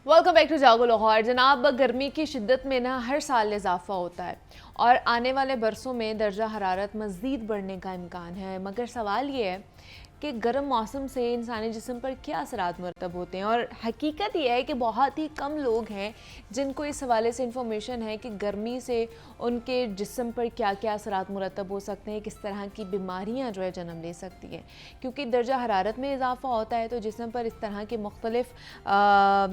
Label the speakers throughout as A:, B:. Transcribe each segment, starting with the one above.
A: Welcome back to जागो लाहौर। जनाब, गर्मी की शिद्दत में ना हर साल इजाफा होता है और आने वाले बरसों में दर्जा हरारत मज़ीद बढ़ने का इम्कान है। मगर सवाल ये है कि गर्म मौसम से इंसानी जिस्म पर क्या असरात मुरतब होते हैं, और हकीकत ये है कि बहुत ही कम लोग हैं जिनको इस हवाले से इंफॉर्मेशन है कि गर्मी से उनके जिस्म पर क्या क्या असरात मुरतब हो सकते हैं, किस तरह की बीमारियां जो है जन्म ले सकती हैं। क्योंकि दर्जा हरारत में इजाफा होता है तो जिस्म पर इस तरह के मुख्तलिफ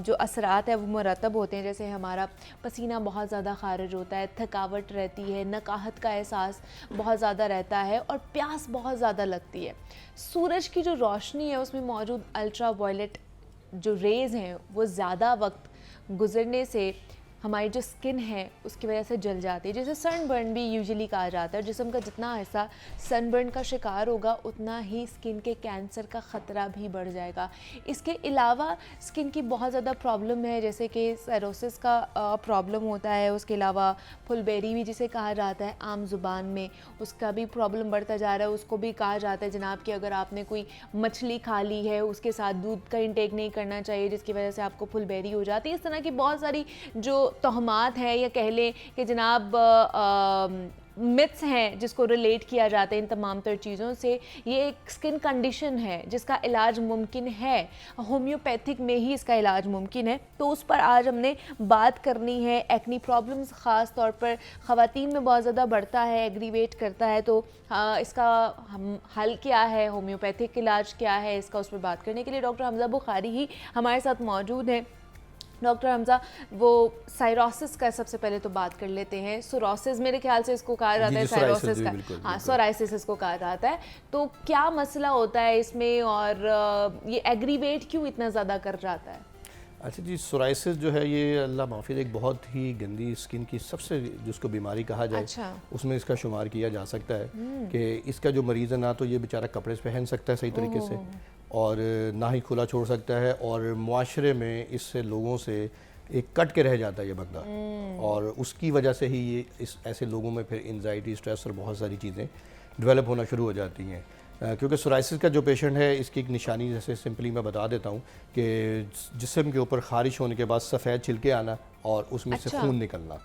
A: जो असरात है वो मुरतब होते हैं। जैसे हमारा पसीना बहुत ज़्यादा खारिज होता है, थकावट रहती है, नकाहत का एहसास बहुत ज़्यादा रहता है और प्यास बहुत ज़्यादा लगती है। सूरज की जो रोशनी है उसमें मौजूद अल्ट्रा वायलेट जो रेज़ हैं वो ज़्यादा वक्त गुजरने से हमारी जो स्किन है उसकी वजह से जल जाती है, जैसे सनबर्न भी यूजुअली कहा जाता है। जिस्म का जितना हिस्सा सनबर्न का शिकार होगा उतना ही स्किन के कैंसर का ख़तरा भी बढ़ जाएगा। इसके अलावा स्किन की बहुत ज़्यादा प्रॉब्लम है, जैसे कि साइरोसिस का प्रॉब्लम होता है। उसके अलावा फुलबेरी भी जिसे कहा जाता है आम ज़ुबान में, उसका भी प्रॉब्लम बढ़ता जा रहा है। उसको भी कहा जाता है जनाब कि अगर आपने कोई मछली खा ली है उसके साथ दूध का इंटेक नहीं करना चाहिए, जिसकी वजह से आपको फुलबेरी हो जाती है। इस तरह की बहुत सारी जो तोहमात हैं या कह लें कि जनाब मिथ्स हैं जिसको रिलेट किया जाता है इन तमाम तर चीज़ों से। ये एक स्किन कंडीशन है जिसका इलाज मुमकिन है, होम्योपैथिक में ही इसका इलाज मुमकिन है। तो उस पर आज हमने बात करनी है। एक्नी प्रॉब्लम्स ख़ास तौर पर ख़वातीन में बहुत ज़्यादा बढ़ता है, एग्रीवेट करता है, तो इसका हम हल क्या है, होम्योपैथिक इलाज क्या है, इसका उस पर बात करने के लिए डॉक्टर हमजा बुखारी ही हमारे साथ मौजूद हैं। डॉक्टर हमजा, वो साइरोसिस का सबसे पहले तो बात कर लेते हैं। सोरोसिस मेरे ख्याल से इसको कहा जाता है, साइरोसिस का, हाँ सोराइसिस इसको कहा जाता है। तो क्या मसला होता है इसमें और ये एग्रीवेट क्यों इतना ज़्यादा कर जाता है?
B: अच्छा जी, सोराइसिस जो है ये अल्लाह माफ़िज़ एक बहुत ही गंदी स्किन की सबसे जिसको बीमारी कहा जाए, अच्छा। उसमें इसका शुमार किया जा सकता है कि इसका जो मरीज़ है ना तो ये बेचारा कपड़े पहन सकता है सही तरीके से और ना ही खुला छोड़ सकता है, और मुआशरे में इससे लोगों से एक कट के रह जाता है ये बंदा, और उसकी वजह से ही ये ऐसे लोगों में फिर एंजाइटी, स्ट्रेस और बहुत सारी चीज़ें डेवलप होना शुरू हो जाती हैं। क्योंकि सोराइसिस का जो पेशेंट है इसकी एक निशानी जैसे सिंपली मैं बता देता हूँ कि जिस्म के ऊपर ख़ारिश होने के बाद सफ़ेद छिलके आना और उसमें से खून निकलना,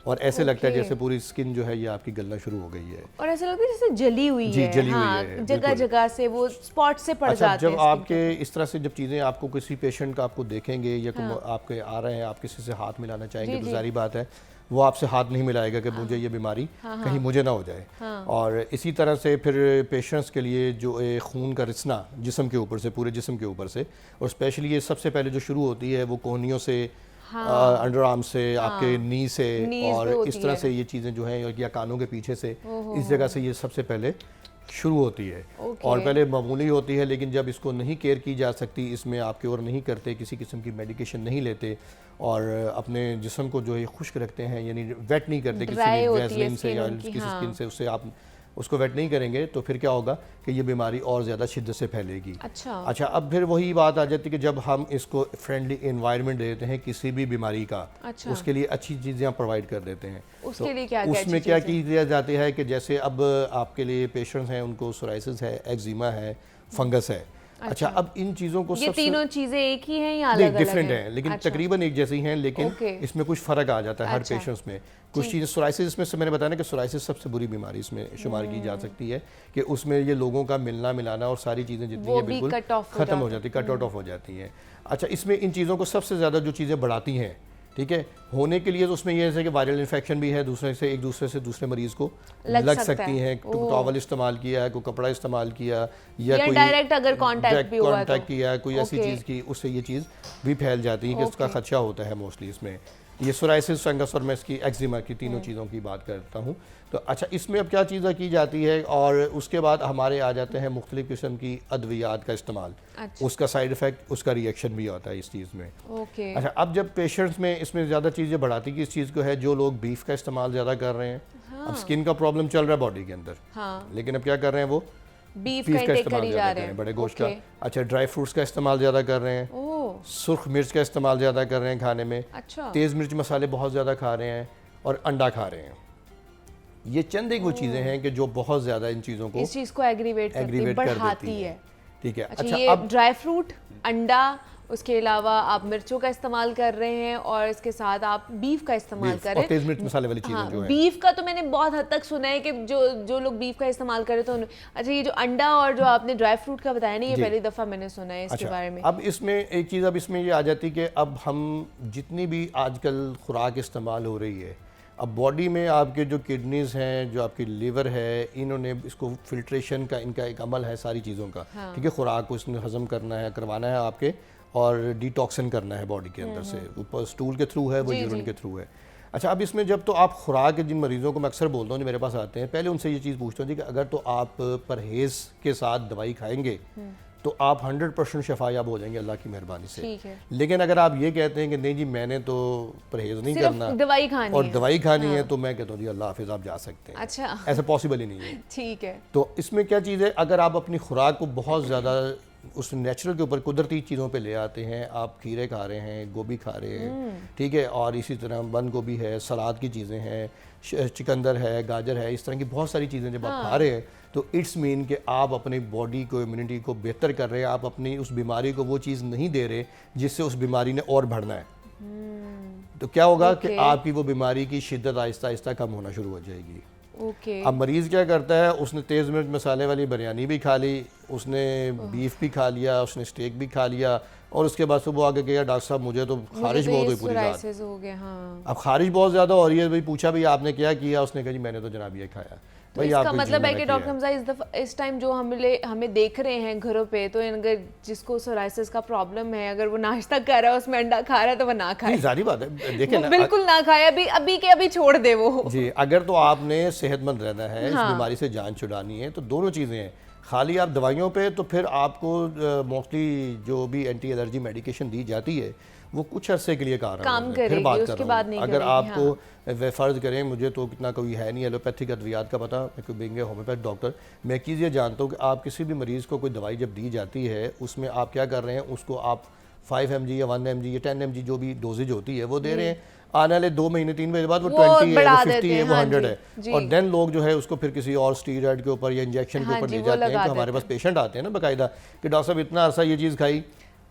B: और ऐसे लगता है जैसे पूरी स्किन जो है ये आपकी गलना शुरू हो गई है, और
A: ऐसे लगता है जैसे जली हुई है।
B: जली हुई है,
A: जगह जगह से वो स्पॉट से पड़ जाते हैं।
B: जब आपके इस तरह से जब चीज़ें आपको किसी पेशेंट का आपको देखेंगे या आपके आ रहे हैं, आप किसी से हाथ मिलाना चाहेंगे तो जारी बात है वो आपसे हाथ नहीं मिलाएगा कि मुझे ये बीमारी कहीं मुझे ना हो जाए। और इसी तरह से फिर पेशेंट्स के लिए जो खून का रिसना जिस्म के ऊपर से, पूरे जिस्म के ऊपर से, और स्पेशली ये सबसे पहले जो शुरू होती है वो कोहनियों से, अंडर आर्म से, आपके नी से, और इस तरह से ये चीज़ें जो हैं, या कानों के पीछे से, इस जगह से ये सबसे पहले शुरू होती है। और पहले मामूली होती है, लेकिन जब इसको नहीं केयर की जा सकती, इसमें आपके और नहीं करते, किसी किस्म की मेडिकेशन नहीं लेते और अपने जिस्म को जो है खुश्क रखते हैं, यानी वेट नहीं करते किसी वैसलीन से या किसी स्किन से, उससे आप उसको वेट नहीं करेंगे तो फिर क्या होगा कि ये बीमारी और ज़्यादा शिद्दत से फैलेगी। अच्छा, अब फिर वही बात आ जाती है कि जब हम इसको फ्रेंडली एनवायरनमेंट देते हैं किसी भी बीमारी का, उसके लिए अच्छी चीज़ें हम प्रोवाइड कर देते हैं। उसके लिए क्या उसमें क्या किया जाता है कि जैसे अब आपके लिए पेशेंट्स हैं, उनको सोराइसिस है, एक्जिमा है, फंगस है। अच्छा, अब इन चीज़ों को
A: ये तीनों चीज़ें एक ही हैं या अलग-अलग
B: डिफरेंट हैं, लेकिन तकरीबन एक जैसी हैं, लेकिन इसमें कुछ फ़र्क आ जाता है हर पेशेंट्स में। कुछ चीज़ें सोराइसिस, इसमें से मैंने बताया ना कि सोराइसिस सबसे बुरी बीमारी इसमें शुमार की जा सकती है कि उसमें ये लोगों का मिलना मिलाना और सारी चीज़ें जितनी है बिल्कुल ख़त्म हो जाती है, कट आउट ऑफ हो जाती हैं। अच्छा, इसमें इन चीज़ों को सबसे ज़्यादा जो चीज़ें बढ़ाती हैं, ठीक है, होने के लिए तो उसमें यह है कि वायरल इन्फेक्शन भी है, दूसरे से दूसरे मरीज़ को लग सकती हैं। टॉवल इस्तेमाल किया है, कोई कपड़ा इस्तेमाल किया या कोई
A: डायरेक्ट अगर कांटेक्ट
B: किया, कोई ऐसी चीज़ की, उससे ये चीज़ भी फैल जाती है कि उसका खदशा होता है मोस्टली इसमें। ये सोराइसिस, फंगस और मैं इसकी एक्जिमा की तीनों चीज़ों की बात करता हूँ। तो अच्छा, इसमें अब क्या चीज़ें की जाती है, और उसके बाद हमारे आ जाते हैं मुख्तलिफ़ किस्म की अद्वियात का इस्तेमाल। उसका साइड इफ़ेक्ट, उसका रिएक्शन भी होता है इस चीज़ में। अच्छा, अब जब पेशेंट्स में इसमें ज़्यादा चीज़ें बढ़ाती कि इस चीज़ को है, जो लोग बीफ का इस्तेमाल ज़्यादा कर रहे हैं, अब स्किन का प्रॉब्लम चल रहा है बॉडी के अंदर, लेकिन अब क्या कर रहे हैं, वो बीफ का इस्तेमाल ज़्यादा कर रहे हैं, बड़े गोश्त का। अच्छा, ड्राई फ्रूट्स का इस्तेमाल ज़्यादा कर रहे हैं, सुर्ख मिर्च का इस्तेमाल ज़्यादा कर रहे हैं खाने में, तेज़ मिर्च मसाले बहुत ज़्यादा खा रहे हैं, और अंडा खा रहे हैं। ये चंद एक वो चीज़ें हैं कि जो बहुत ज़्यादा इन चीज़ों को,
A: इस चीज़ को एग्रीवेट कर देती है।
B: ठीक है।
A: अच्छा, ये अब ड्राई फ्रूट, अंडा उसके अलावा आप मिर्चों का इस्तेमाल कर रहे हैं और इसके साथ आप बीफ का इस्तेमाल कर रहे
B: और तेज मिर्च मसाले वाली चीज़ें
A: हाँ,
B: जो है।
A: बीफ का तो मैंने बहुत हद तक सुना है कि जो लोग बीफ का इस्तेमाल करे तो अच्छा, ये जो अंडा और जो आपने ड्राई फ्रूट का बताया ना, ये पहली दफ़ा मैंने सुना है इसके बारे में।
B: अब इसमें एक चीज़ अब इसमें ये आ जाती है कि अब हम जितनी भी आजकल खुराक इस्तेमाल हो रही है, अब बॉडी में आपके जो किडनीज़ हैं, जो आपकी लीवर है, इन्होंने इसको फिल्ट्रेशन का इनका एक अमल है सारी चीज़ों का, ठीक है। खुराक को इसने हज़म करना है, करवाना है आपके, और डिटॉक्सिन करना है बॉडी के अंदर से, ऊपर स्टूल के थ्रू है, वो यूरिन के थ्रू है। अच्छा, अब इसमें जब तो आप खुराक के जिन मरीज़ों को मैं अक्सर बोलता हूँ जो मेरे पास आते हैं, पहले उनसे ये चीज़ पूछता हूँ कि अगर तो आप परहेज़ के साथ दवाई खाएंगे तो आप 100% शफायाब हो जाएंगे अल्लाह की मेहरबानी से। लेकिन अगर आप ये कहते हैं कि नहीं जी मैंने तो परहेज़ नहीं करना,
A: दवाई खानी
B: और
A: है,
B: दवाई खानी है, तो मैं कहता हूँ जी अल्लाह हाफिज़, आप जा सकते हैं।
A: अच्छा,
B: ऐसा पॉसिबल ही नहीं है।
A: ठीक है।
B: तो इसमें क्या चीज़ है, अगर आप अपनी खुराक को बहुत ज़्यादा उस नेचुरल के ऊपर कुदरती चीज़ों पे ले आते हैं, आप खीरे खा रहे हैं, गोभी खा रहे हैं, ठीक है, और इसी तरह बंद गोभी है, सलाद की चीज़ें हैं, चिकंदर है, गाजर है, इस तरह की बहुत सारी चीज़ें जब आप खा रहे हैं तो इट्स मीन कि आप अपनी बॉडी को, इम्यूनिटी को बेहतर कर रहे हैं, आप अपनी उस बीमारी को वो चीज़ नहीं दे रहे जिससे उस बीमारी ने और बढ़ना है। तो क्या होगा कि आपकी वो बीमारी की शिद्दत आहिस्ता आहिस्ता कम होना शुरू हो जाएगी। अब मरीज़ क्या करता है, उसने तेज़ मिर्च मसाले वाली बिरयानी भी खा ली, उसने बीफ भी खा लिया, उसने स्टेक भी खा लिया, और उसके बाद सुबह आके कहा डॉक्टर साहब मुझे तो खारिश बहुत हुई पूरी रात
A: हो गया। हाँ।
B: अब खारिश बहुत ज़्यादा हो रही है, भाई पूछा भाई आपने क्या किया, उसने कहा जी मैंने तो जनाब ये खाया।
A: तो इसका मतलब है कि डॉक्टर हमजा इस टाइम जो हमें देख रहे हैं घरों पे, तो अगर जिसको सोराइसिस का प्रॉब्लम है, अगर वो नाश्ता कर रहा है उसमें अंडा खा रहा है तो वो ना खाए।
B: जारी बात है, देखें ना,
A: बिल्कुल ना खाए, अभी छोड़ दे वो
B: जी। अगर तो आपने सेहतमंद रहना है, इस बीमारी से जान छुड़ानी है, तो दोनों चीज़ें हैं। खाली आप दवाइयों पे तो फिर आपको मोस्टली जो भी एंटी एलर्जी मेडिकेशन दी जाती है वो कुछ अरसे के लिए
A: काम करेगी, फिर बात उसके बाद नहीं
B: अगर
A: करेगी।
B: आपको वे फ़र्ज़ करें, मुझे तो कितना कोई है नहीं एलोपैथिक अद्वियात का पता, मैं कोई बेंगे होम्योपैथ डॉक्टर, मैं एक चीज़ ये जानता हूँ कि आप किसी भी मरीज़ को कोई दवाई जब दी जाती है, उसमें आप क्या कर रहे हैं, उसको आप 5 mg या 1 mg या 10 mg जो भी डोजेज होती है वो दे रहे हैं। आने वाले 2 महीने 3 महीने बाद वो 20 है, वो 50 है, वो 100 है, और देन लोग जो है उसको फिर किसी और स्टीरॉयड के ऊपर या इंजेक्शन के ऊपर ले जाते हैं। तो हमारे पास पेशेंट आते हैं ना बाकायदा कि डॉक्टर साहब इतना अरसा ये चीज़ खाई,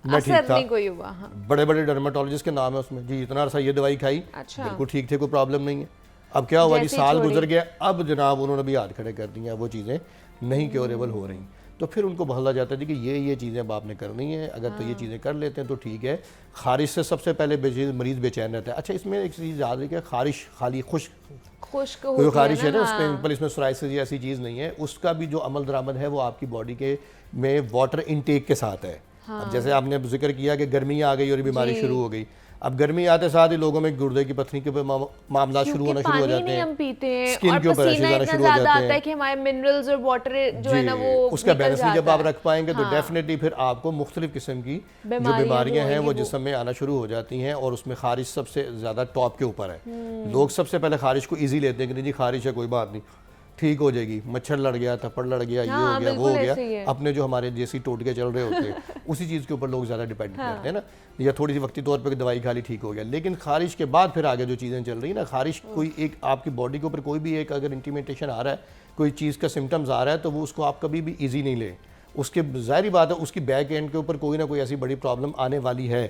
B: मैं ठीक था,
A: कोई हुआ। हाँ।
B: बड़े बड़े डर्माटोलॉजिस्ट के नाम है उसमें, जी इतना अरसा ये दवाई खाई, बिल्कुल ठीक थे, कोई प्रॉब्लम नहीं है। अब क्या हुआ जी, साल गुजर गया, अब जनाब उन्होंने भी हाथ खड़े कर दिए, वो चीज़ें नहीं क्योरेबल हो रही, तो फिर उनको बोला जाता है कि ये चीज़ें अब आपने करनी है, अगर तो ये चीज़ें कर लेते हैं तो ठीक है। खारिश से सबसे पहले मरीज़ बेचैन रहता है। अच्छा, इसमें एक चीज़ याद है कि खारिश खाली खुश्क जो खारिश है ना, उसमें इसमें सोराइसिस ऐसी चीज़ नहीं है, उसका भी जो अमल दरामद है वो आपकी बॉडी के में वाटर इनटेक के साथ है। अब जैसे आपने जिक्र किया कि गर्मी आ गई और बीमारी शुरू हो गई, अब गर्मी आते साथ ही लोगों में गुर्दे की पथरी के मामला शुरू होना शुरू हो जाते हैं,
A: हम पीते हैं,
B: स्किन के ऊपर रैशेज आना शुरू हो जाते हैं
A: कि हमारे मिनरल्स और वाटर जो है ना वो
B: उसका बैलेंस जब आप रख पाएंगे तो डेफिनेटली फिर आपको मुख्तलिफ किस्म की जो बीमारियां हैं वो जिस्म में आना शुरू हो जाती हैं, और उसमें खारिश सबसे ज़्यादा टॉप के ऊपर है। लोग सबसे पहले खारिश को ईजी लेते हैं कि नहीं जी खारिश है, कोई बात नहीं, ठीक हो जाएगी, मच्छर लड़ गया, थप्पड़ लड़ गया, ये हो गया, वो हो गया, अपने जो हमारे देसी टोटके चल रहे होते हैं उसी चीज़ के ऊपर लोग ज़्यादा डिपेंड करते हैं ना, या थोड़ी सी वक्ती तौर पर दवाई खा ली ठीक हो गया। लेकिन खारिश के बाद फिर आगे जो चीज़ें चल रही है ना, खारिश कोई एक आपकी बॉडी के ऊपर कोई भी एक अगर इंटीमेटेशन आ रहा है, कोई चीज़ का सिम्टम्स आ रहा है, तो वो उसको आप कभी भी ईजी नहीं ले, उसके ज़ाहिर बात है उसकी बैक एंड के ऊपर कोई ना कोई ऐसी बड़ी प्रॉब्लम आने वाली है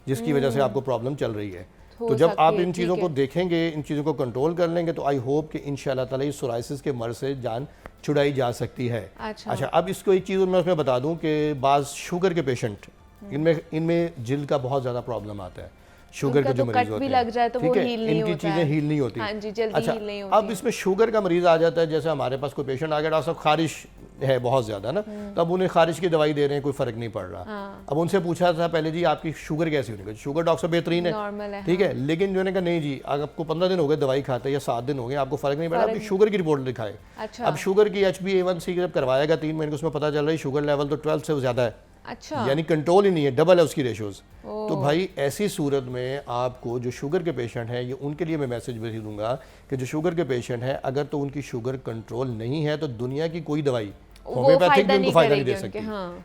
B: जिसकी वजह से आपको प्रॉब्लम चल रही है। तो जब आप इन चीज़ों को देखेंगे, इन चीज़ों को कंट्रोल कर लेंगे, तो आई होप कि इंशाल्लाह ताला इस सोराइसिस के मर्ज से जान छुड़ाई जा सकती है। अच्छा, अब इसको एक चीज़ मैं उसमें बता दूं कि बाज़ शुगर के पेशेंट, इनमें जिल्द का बहुत ज़्यादा प्रॉब्लम आता है, शुगर के जो मरीज होते हैं, ठीक है, इनकी चीज़ें हील नहीं होती। अच्छा, अब इसमें शुगर का मरीज आ जाता है, जैसे हमारे पास कोई पेशेंट आ गया, डॉक्टर साहब खारिश है बहुत ज़्यादा ना, तो अब उन्हें खारिश की दवाई दे रहे हैं, कोई फ़र्क नहीं पड़ रहा। अब उनसे पूछा था पहले जी आपकी शुगर कैसी होनी, शुगर डॉक्टर साहब बेहतरीन है, ठीक है, लेकिन जो ने कहा नहीं जी आपको 15 दिन हो गए दवाई खाते या 7 दिन हो गए, आपको फ़र्क नहीं पड़ा, आपकी शुगर की रिपोर्ट दिखाए। अब शुगर की HbA1c जब करवाएगा 3 महीने, उसमें पता चल रहा है शुगर लेवल तो 12 से ज़्यादा है। अच्छा, यानी कंट्रोल ही नहीं है, डबल है उसकी रेशोज़। तो भाई ऐसी सूरत में आपको जो शुगर के पेशेंट हैं, ये उनके लिए मैं मैसेज भेज दूंगा कि जो शुगर के पेशेंट हैं, अगर तो उनकी शुगर कंट्रोल नहीं है तो दुनिया की कोई दवाई होम्योपैथिक भी उनको फायदा नहीं दे सकती।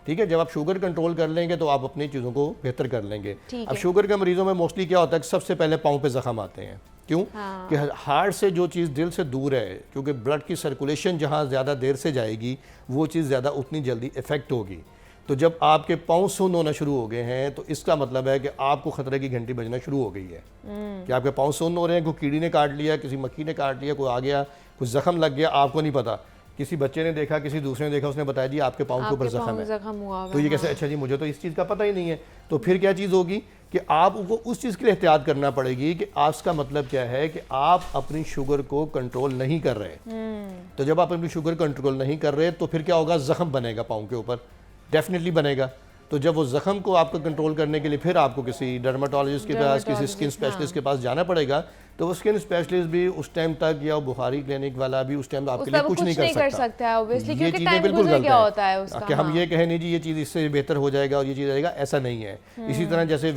B: ठीक है, जब आप शुगर कंट्रोल कर लेंगे तो आप अपनी चीज़ों को बेहतर कर लेंगे। अब शुगर के मरीजों में मोस्टली क्या होता है, सबसे पहले पाँव पे जख्म आते हैं। क्यों? कि हार्ट से जो चीज़ दिल से दूर है, क्योंकि ब्लड की सर्कुलेशन जहाँ ज़्यादा देर से जाएगी वो चीज़ ज़्यादा उतनी जल्दी इफेक्ट होगी। तो जब आपके पाँव सुन्न होना शुरू हो गए हैं तो इसका मतलब है कि आपको खतरे की घंटी बजना शुरू हो गई है कि आपके पाँव सुन्न हो रहे हैं, कोई कीड़ी ने काट लिया, किसी मक्खी ने काट लिया, कोई आ गया, कुछ जख्म लग गया, आपको नहीं पता, किसी बच्चे ने देखा, किसी दूसरे ने देखा, उसने बताया जी आपके पाँव के ऊपर जख्म है। तो ये कैसे, अच्छा जी मुझे तो इस चीज़ का पता ही नहीं है। तो फिर क्या चीज़ होगी कि आपको उस चीज़ के लिए एहतियात करना पड़ेगी कि आपका मतलब क्या है कि आप अपनी शुगर को कंट्रोल नहीं कर रहे। तो जब आप अपनी शुगर कंट्रोल नहीं कर रहे तो फिर क्या होगा, जख्म बनेगा पाँव के ऊपर, डेफिनेटली बनेगा। तो जब वो जख्म को आपको कंट्रोल करने के लिए फिर आपको किसी डर्माटोलॉजिस्ट के पास, किसी स्किन स्पेशलिस्ट के पास जाना पड़ेगा। तो वो स्किन स्पेशलिस्ट भी उस टाइम तक, या बुखारी क्लिनिक वाला भी उस टाइम आपके लिए कुछ नहीं कर सकता है,
A: ऑब्वियसली,
B: ये
A: क्योंकि
B: चीज़ें
A: टाइम
B: बिल्कुल
A: गुजर
B: गलत
A: गया होता है उसका।
B: कि हम ये कहें नहीं जी ये चीज़ इससे बेहतर हो जाएगा और ये चीज़ आएगा, ऐसा नहीं है। इसी तरह जैसे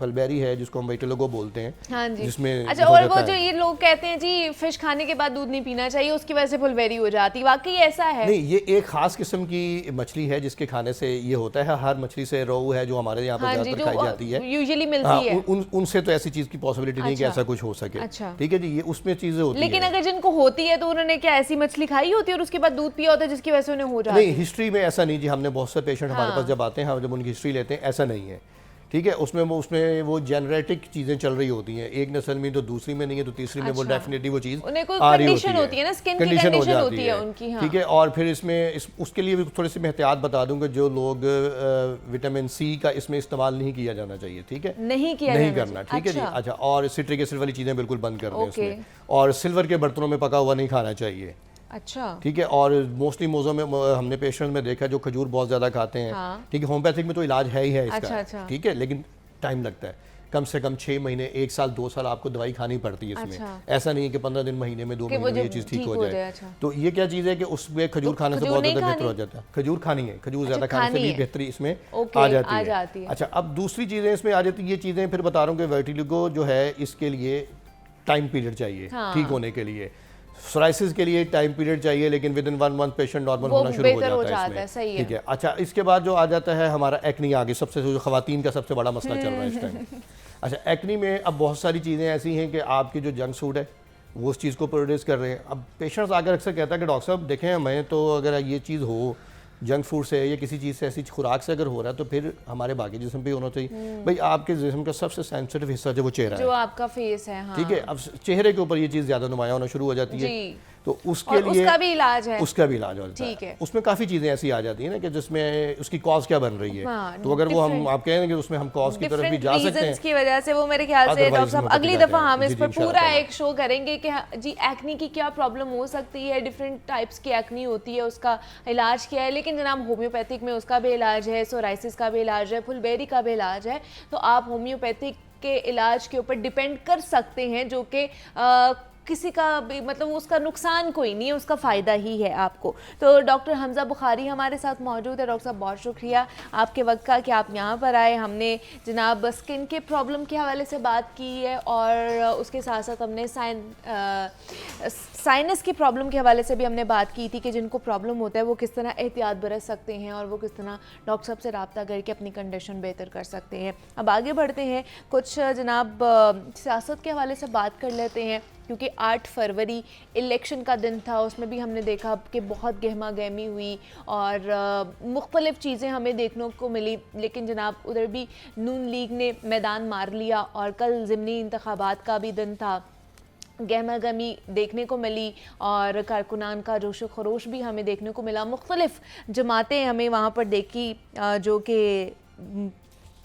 B: फलबेरी है जिसको हम विटिलिगो बोलते हैं,
A: हाँ जी,
B: जिसमें
A: अच्छा, और वो जो ये लोग कहते हैं जी फिश खाने के बाद दूध नहीं पीना चाहिए, उसकी वजह से फुलबेरी हो जाती है, वाकई ऐसा है?
B: नहीं, ये एक खास किस्म की मछली है जिसके खाने से ये होता है। हर मछली से रोहू है जो हमारे यहाँ पर ज़्यादातर खाई जाती है,
A: यूजुअली मिलती है,
B: उनसे तो ऐसी चीज़ की पॉसिबिलिटी नहीं कि ऐसा कुछ हो सके। ठीक है जी, ये उसमें चीज़ें होती हैं।
A: लेकिन अगर जिनको होती है तो उन्होंने क्या ऐसी मछली खाई होती है और उसके बाद दूध पिया होता है जिसकी वजह से उन्हें हो जाती है?
B: नहीं, हिस्ट्री में ऐसा नहीं जी, हमने बहुत से पेशेंट हमारे पास जब आते हैं, हम जब उनकी हिस्ट्री लेते हैं, ऐसा नहीं है। ठीक है, उसमें वो जेनेटिक चीज़ें चल रही होती हैं, एक नस्ल में तो दूसरी में नहीं है, तो तीसरी में वो डेफिनेटली वो चीज़ आ रही होती है ना, स्किन की कंडीशन होती है उनकी। ठीक है, और फिर इसमें उसके लिए भी थोड़ी सी मैं एहतियात बता दूंगा, जो लोग विटामिन सी का इसमें इस्तेमाल नहीं किया जाना चाहिए। ठीक है, नहीं करना। ठीक है जी, अच्छा, और सिट्रिक एसिड वाली चीज़ें बिल्कुल बंद कर दें इसमें, और सिल्वर के बर्तनों में पका हुआ नहीं खाना चाहिए।
A: अच्छा, ठीक
B: है, और मोस्टली मौजों में हमने पेशेंट में देखा जो खजूर बहुत ज़्यादा खाते हैं। ठीक है, होम्योपैथिक में तो इलाज है ही है इसका। ठीक है, लेकिन टाइम लगता है, कम से कम 6 महीने, 1 साल, 2 साल आपको दवाई खानी पड़ती है इसमें। ऐसा नहीं है कि 15 दिन, महीने में, 2 महीने में ये चीज़ ठीक हो जाए। तो ये क्या चीज़ है कि उसमें खजूर खाने से बहुत ज़्यादा बेहतर हो जाता है। खजूर खानी है, खजूर ज़्यादा खाने से भी बेहतरी इसमें आ जाती है। अच्छा, अब दूसरी चीज़ें इसमें आ जाती है, ये चीज़ें फिर बता रहा हूँ कि विटिलिगो जो है इसके लिए टाइम पीरियड चाहिए ठीक होने के लिए। सोराइसिस के लिए टाइम पीरियड चाहिए, लेकिन with in 1 month patient normal होना शुरू हो जाता है इसमें। ठीक है, अच्छा, इसके बाद जो आ जाता है हमारा एक्नी, आगे सबसे जो खवातीन का सबसे बड़ा मसला चल रहा है इस टाइम। अच्छा, एक्नी में अब बहुत सारी चीज़ें ऐसी हैं कि आपकी जो जंक फूड है वो उस चीज़ को प्रोड्यूस कर रहे हैं। अब पेशेंट्स आकर अक्सर कहता है कि डॉक्टर साहब देखें, मैं तो अगर ये चीज़ हो जंक फूड से या किसी चीज़ से, ऐसी खुराक से अगर हो रहा है, तो फिर हमारे बाकी जिस्म पे होना चाहिए। भाई आपके जिस्म का सबसे सेंसिटिव हिस्सा जो वो चेहरा है, जो आपका फेस है। ठीक है, अब चेहरे के ऊपर ये चीज़ ज़्यादा नुमाया होना शुरू हो जाती है, तो उसके लिए
A: उसका भी इलाज है।
B: उसका भी इलाज होता है। उसमें काफ़ी चीज़ें ऐसी आ जाती है ना कि जिसमें उसकी कॉज क्या बन रही है। तो अगर वो आप कहें कि उसमें हम कॉज की तरफ भी जा सकते हैं
A: की वजह से, वो मेरे ख्याल से डॉक्टर साहब अगली दफ़ा हम इस पर पूरा एक शो करेंगे कि जी एक्नी की क्या प्रॉब्लम हो सकती है, डिफरेंट टाइप्स की एक्नी होती है, उसका इलाज क्या है। लेकिन जनाब होम्योपैथिक में उसका भी इलाज है, सोराइसिस का भी इलाज है, फुलबेरी का भी इलाज है। तो आप होम्योपैथिक के इलाज के ऊपर डिपेंड कर सकते हैं, जो कि किसी का भी मतलब उसका नुकसान कोई नहीं है, उसका फ़ायदा ही है आपको। तो डॉक्टर हमज़ा बुखारी हमारे साथ मौजूद है। डॉक्टर साहब, बहुत शुक्रिया आपके वक्त का कि आप यहाँ पर आए। हमने जनाब स्किन के प्रॉब्लम के हवाले से बात की है और उसके साथ साथ हमने साइनस की प्रॉब्लम के हवाले से भी हमने बात की थी कि जिनको प्रॉब्लम होता है वो किस तरह एहतियात बरत सकते हैं और वो किस तरह डॉक्टर साहब से रब्ता करके अपनी कंडीशन बेहतर कर सकते हैं। अब आगे बढ़ते हैं, कुछ जनाब सियासत के हवाले से बात कर लेते हैं, क्योंकि 8 फरवरी इलेक्शन का दिन था। उसमें भी हमने देखा कि बहुत गहमा गहमी हुई और मुख्तलिफ़ चीज़ें हमें देखने को मिली। लेकिन जनाब उधर भी नून लीग ने मैदान मार लिया और कल ज़िमनी इंतखाबात का भी दिन था, गहमा गहमी देखने को मिली और कारकुनान का जोश खरोश भी हमें देखने को मिला। मुख्तलिफ़ जमातें हमें वहाँ पर देखी जो कि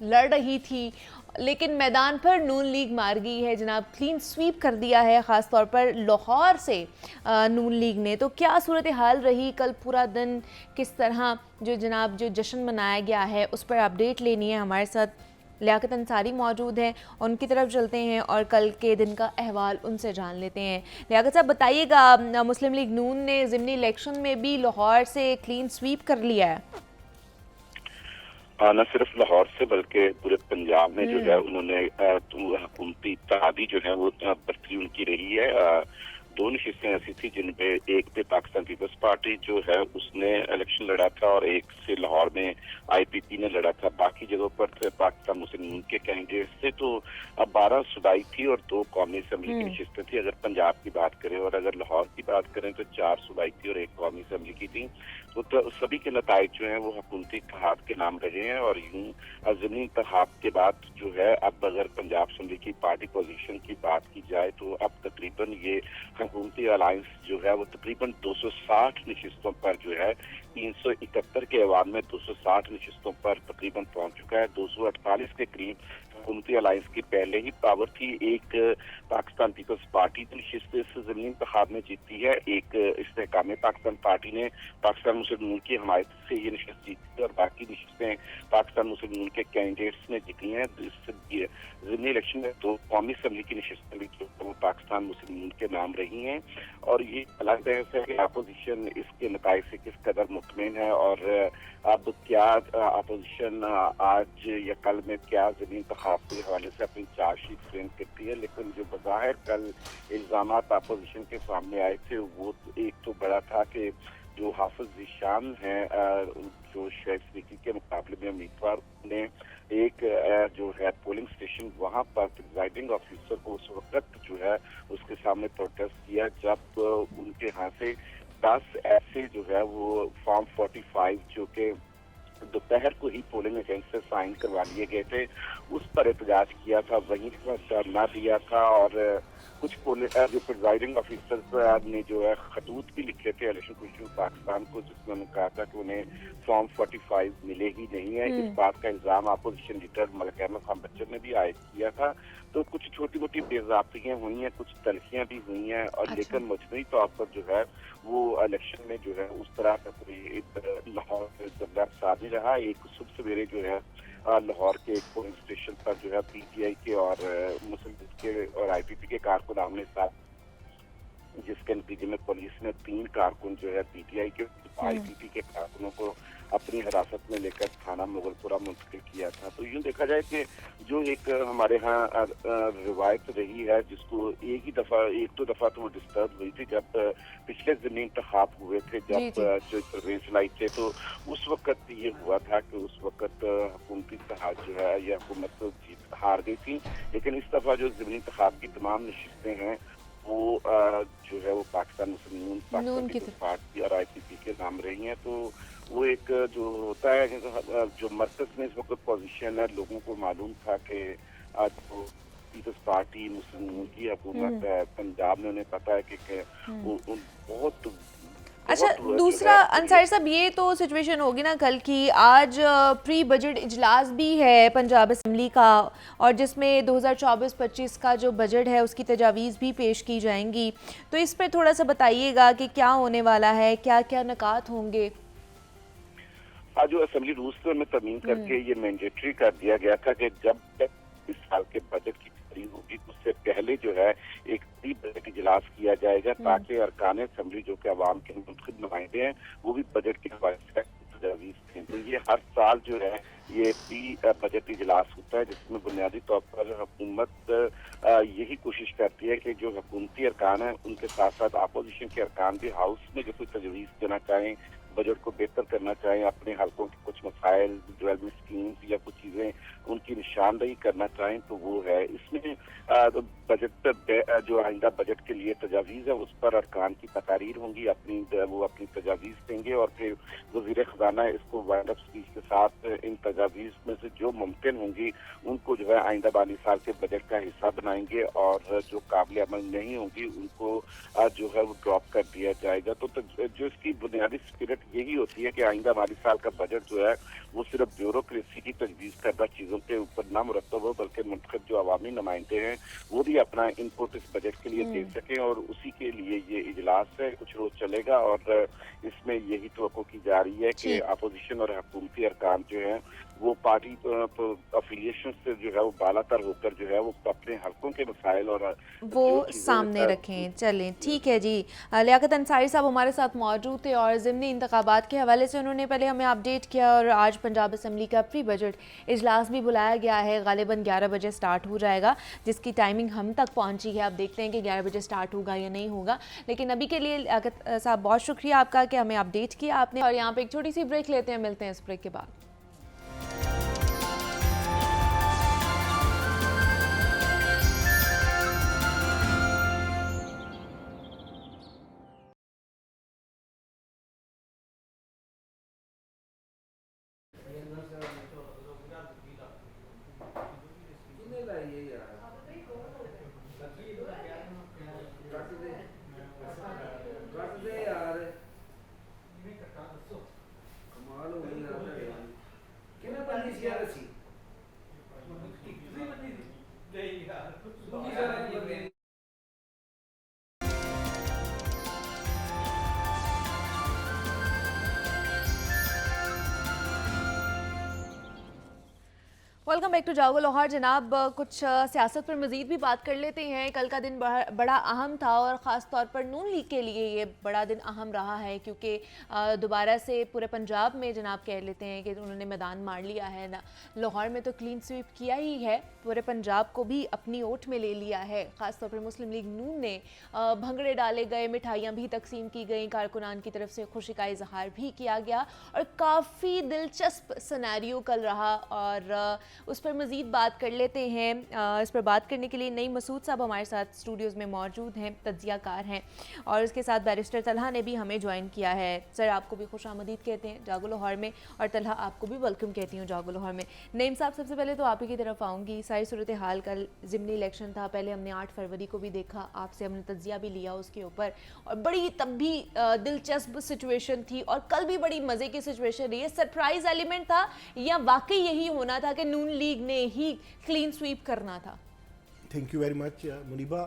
A: लड़ रही थी, लेकिन मैदान पर नून लीग मार गई है जनाब, क्लीन स्वीप कर दिया है, ख़ास तौर पर लाहौर से नून लीग ने। तो क्या सूरत हाल रही कल पूरा दिन, किस तरह जो जनाब जो जश्न मनाया गया है उस पर अपडेट लेनी है। हमारे साथ लियाकत अंसारी मौजूद हैं, उनकी तरफ चलते हैं और कल के दिन का अहवाल उनसे जान लेते हैं। लियाकत साहब बताइएगा, मुस्लिम लीग नून ने ज़िमनी इलेक्शन में भी लाहौर से क्लीन स्वीप कर लिया है?
C: न सिर्फ लाहौर से बल्कि पूरे पंजाब में जो है उन्होंने हुकूमती इत्तेहादी जो है वो बरती उनकी रही है। 2 नशिस्तें ऐसी थी जिन पे एक पे पाकिस्तान पीपल्स पार्टी जो है उसने इलेक्शन लड़ा था और एक से लाहौर में IPP ने लड़ा था। बाकी जगहों पर पाकिस्तान मुस्लिम लीग के कैंडिडेट थे। तो अब 18 सूबाई थी और 2 कौमी असम्बली की नशिस्तें थी अगर पंजाब की बात करें, और अगर लाहौर की बात करें तो 4 सूबाई थी और 1 कौमी असम्बली की थी। तो सभी के नताइज जो हैं वो हुकूमती इत्तेहाद के नाम रहे हैं। और यूं ज़मीनी इंतखाब के बाद जो है, अब अगर पंजाब असम्बली की पार्टी पोजीशन की बात की जाए तो अब तकरीबन ये हुकूमती अलायंस जो है वो तकरीबन 260 नशिस्तों पर जो है 371 के अवान में 260 नशिस्तों पर तकरीबन पहुंच चुका है। 248 के करीब हुकूमती अलायंस की पहले ही पावर थी। एक पाकिस्तान पीपल्स पार्टी की नशिस्त इस ज़मीनी इंतखाब में जीती है, एक इस्तेहकाम पाकिस्तान पार्टी ने पाकिस्तान मुस्लिम लीग की हमायत से ये नशिस्त जीती है और बाकी नशिस्तें पाकिस्तान मुस्लिम लीग के कैंडिडेट्स ने जीती हैं। इस ज़मीनी इलेक्शन में 2 कौमी असम्बली की नशिस्तें भी जो वो पाकिस्तान मुस्लिम लीग के नाम रही हैं। और ये अलग बहस है कि अपोजिशन इसके नताइज से किस कदर मुतमिन है और अब क्या अपोजिशन आज या कल में क्या ज़मीनी इंतखाब के हवाले से अपनी चार्जशीट फ्रेम करती है। लेकिन जो बज़ाहिर कल इल्ज़ामात अपोजिशन के सामने आए थे वो एक तो बड़ा था कि जो हाफिज ज़ीशान हैं जो शहर सिद्दीकी के मुकाबले में उम्मीदवार ने एक जो है पोलिंग स्टेशन वहां पर प्रिजाइडिंग ऑफिसर को उस वक्त जो है उसके सामने प्रोटेस्ट किया जब उनके यहाँ से 10 ऐसे जो है वो फॉर्म 45 जो कि दोपहर को ही पोलिंग एजेंट से साइन करवा लिए गए थे उस पर एहतजाज किया था, वहीं पर धरना दिया था। और कुछ जो प्रिजाइडिंग ऑफिसर्स ने जो है खतूत भी लिखे थे इलेक्शन कमीशन पाकिस्तान को, जिसमें उन्होंने कहा था कि उन्हें फॉर्म 45 मिले ही नहीं है। इस बात का इल्जाम अपोजिशन लीडर मलिक अहमद खान बच्चन ने भी आयद किया था। तो कुछ छोटी मोटी बेज़ाब्तियां हुई हैं, कुछ तलखियां भी हुई हैं, और लेकिन मजमूई तौर पर जो है वो इलेक्शन में जो है उस तरह का कोई लाहौर साथ नहीं रहा। एक सुबह सवेरे जो है लाहौर के एक पोलिंग स्टेशन पर जो है पीटीआई के और मुस्लिम लीग के और आईपीपी के कारकुन आमने साथ, जिसके नतीजे में पुलिस ने 3 कारकुन जो है पीटीआई के आईपीपी के कारकुनों को अपनी हिरासत में लेकर थाना मुगलपुरा मुंतकिल किया था। तो यूँ देखा जाए कि जो एक हमारे यहाँ रिवायत रही है जिसको एक दो दफा तो वो डिस्टर्ब हुई थी जब पिछले ज़मीनी इंतखाब हुए थे, जब जो परवेज लाई थे, तो उस वक्त ये हुआ था कि उस वक्त हुकूमती इत्तेहाद जो है या हुकूमत तो जीत हार गई थी। लेकिन इस दफा जो ज़मीनी इंतखाब की तमाम नशिस्तें हैं वो जो है वो पाकिस्तान मुस्लिम लीग पाकिस्तान पार्टी और आईपीपी के नाम रही हैं। तो वो एक जो होता है जो मरकज में इस वक्त पोजीशन है, लोगों को मालूम था कि आज वो पीपल्स पार्टी मुस्लिम लीग की हुकूमत है पंजाब में, उन्हें पता है कि वो बहुत
A: अच्छा, दूसरा अंसारी साहब ये तो सिचुएशन होगी ना कल की, आज प्री बजट इजलास भी है पंजाब असम्बली का और जिसमें 2024-25 का जो बजट है उसकी तजावीज़ भी पेश की जाएंगी, तो इस पर थोड़ा सा बताइएगा कि क्या होने वाला है, क्या क्या निकात होंगे।
C: आज जो असम्बली रूल्स में तरमीम करके ये मैंडेटरी कर दिया गया था कि जब इस साल के बजट की तैयारी होगी उससे पहले जो है एक प्री बजट इजलास किया जाएगा ताकि अरकान असम्बली जो कि अवाम के मुंतखब नुमाइंदे हैं वो भी बजट के हवाले से तजावीज़ दें। तो ये हर साल जो है ये प्री बजट इजलास होता है जिसमें बुनियादी तौर पर हुकूमत यही कोशिश करती है कि जो हुकूमती अरकान है उनके साथ साथ अपोजिशन के अरकान भी हाउस में जो कोई तजवीज़ देना चाहें, बजट को बेहतर करना चाहें, अपने हल्कों के कुछ मसाइल, डेवलपमेंट स्कीम्स या कुछ चीज़ें उनकी निशानदही करना चाहें तो वो है। इसमें बजट जो आइंदा बजट के लिए तजावीज़ है उस पर अरकान की तकारीर होंगी, वो अपनी तजावीज़ देंगे और फिर वज़ीर ख़ज़ाना इसको वाइंड अप स्पीच के साथ इन तजावीज़ में से जो मुमकिन होंगी उनको जो है आइंदा माली साल के बजट का हिस्सा बनाएंगे और जो काबिल अमल नहीं होंगी उनको जो है वो ड्रॉप कर दिया जाएगा। तो जो इसकी बुनियादी स्पिरिट यही होती है कि आइंदा माली साल का बजट जो है वो सिर्फ ब्यूरोक्रेसी की तजवीज़ करदा चीज़ों के ऊपर ना मुरतब हो बल्कि मुंतखब जो अवामी नुमाइंदे हैं वो भी अपना इनपुट इस बजट के लिए दे सकें और उसी के लिए ये इजलास है, कुछ रोज चलेगा और इसमें यही तवक्को की जा रही है कि अपोजिशन और हुकूमती अरकान जो है वो पार्टी अफिलिएशन से जो है वो बालातर होकर जो है वो अपने हल्कों के मसाइल और
A: वो सामने रखें। चलें ठीक है जी, लियाकत अंसारी साहब हमारे साथ मौजूद थे और ज़िमनी इंतखाबात के हवाले से उन्होंने पहले हमें अपडेट किया और आज पंजाब असम्बली का प्री बजट इजलास भी बुलाया गया है, गालिबन 11 बजे स्टार्ट हो जाएगा जिसकी टाइमिंग हम तक पहुँची है। अब देखते हैं कि 11 बजे स्टार्ट होगा या नहीं होगा, लेकिन अभी के लिए लियाकत साहब बहुत शुक्रिया आपका कि हमें अपडेट किया आपने। और यहाँ पर एक छोटी सी ब्रेक लेते हैं, मिलते हैं इस ब्रेक के बाद। वेलकम बैक टू जागो लाहौर। जनाब, कुछ सियासत पर मज़ीद भी बात कर लेते हैं। कल का दिन बड़ा अहम था और ख़ास तौर पर नून लीग के लिए ये बड़ा दिन अहम रहा है, क्योंकि दोबारा से पूरे पंजाब में जनाब कह लेते हैं कि उन्होंने मैदान मार लिया है ना। लाहौर में तो क्लीन स्वीप किया ही है, पूरे पंजाब को भी अपनी ओट में ले लिया है। ख़ास तौर पर मुस्लिम लीग नून ने भंगड़े डाले गए, मिठाइयाँ भी तकसीम की गई, कारकुनान की तरफ से खुशी का इजहार भी किया गया और काफ़ी दिलचस्प सिनेरियो कल रहा और उस पर मज़ीद बात कर लेते हैं। इस पर बात करने के लिए नई मसूद साहब हमारे साथ स्टूडियोज़ में मौजूद हैं, तज्जियाकार हैं, और उसके साथ बैरिस्टर तलहा ने भी हमें ज्वाइन किया है। सर, आपको भी खुश आमदीद कहते हैं जागो लाहौर में, और तलहा आपको भी वेलकम कहती हूँ जागो लाहौर में। नईम साहब, सबसे पहले तो आप ही की तरफ आऊँगी। सारी सूरत हाल, कल ज़िमनी इलेक्शन था, पहले हमने 8 फरवरी को भी देखा, आपसे हमने तज्जिया भी लिया उसके ऊपर, और बड़ी तब भी दिलचस्प सिचुएशन थी, और कल भी बड़ी मज़े की सिचुएशन रही है। सरप्राइज एलिमेंट था या वाकई यही होना था कि नून लीग ने ही क्लीन स्वीप करना था?
D: Thank you very much Muniba.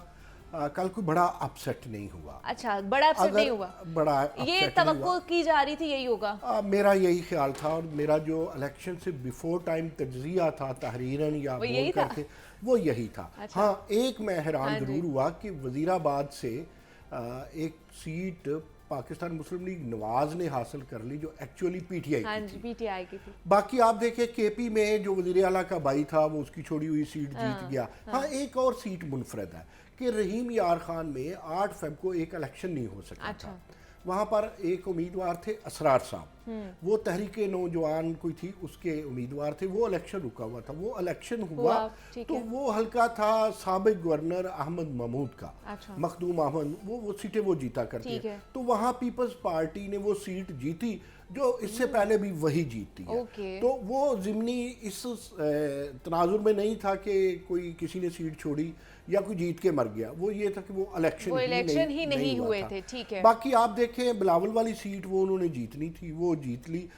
D: कल कोई बड़ा अपसेट नहीं हुआ।
A: अच्छा, बड़ा अपसेट नहीं हुआ?
D: बड़ा
A: ये तवक्को की जा रही थी यही होगा?
D: मेरा यही ख्याल था, और मेरा जो इलेक्शन से बिफोर टाइम तज्जिया था तहरीरन या बोल करके, वो यही था। अच्छा। हाँ, एक मैं हैरान जरूर हुआ कि वजीराबाद से एक सीट पाकिस्तान मुस्लिम लीग नवाज ने हासिल कर ली, जो एक्चुअली पीटीआई की थी। बाकी आप देखें केपी में जो वज़ीर आला का भाई था वो उसकी छोड़ी हुई सीट जीत गया। हाँ, एक और सीट मुनफरद है कि रहीम यार खान में 8 फ़रवरी को एक इलेक्शन नहीं हो सका था। वहाँ पर एक उम्मीदवार थे असरार साहब, वो तहरीक नौजवान कोई थी उसके उम्मीदवार थे, वो इलेक्शन रुका हुआ था। वो इलेक्शन हुआ तो वो हल्का था साबिक गवर्नर अहमद महमूद का। अच्छा। मखदूम अहमद, वो सीटें वो जीता करती है। तो वहाँ पीपल्स पार्टी ने वो सीट जीती जो इससे पहले भी वही जीतती है। तो वो ज़िमनी इस तनाजुर में नहीं था कि कोई किसी ने सीट छोड़ी या कोई जीत के मर गया, वो ये था कि वो इलेक्शन ही नहीं हुए थे। ठीक है। बाकी आप देखें बिलावल वाली सीट वो उन्होंने जीतनी थी, वो जीत ली।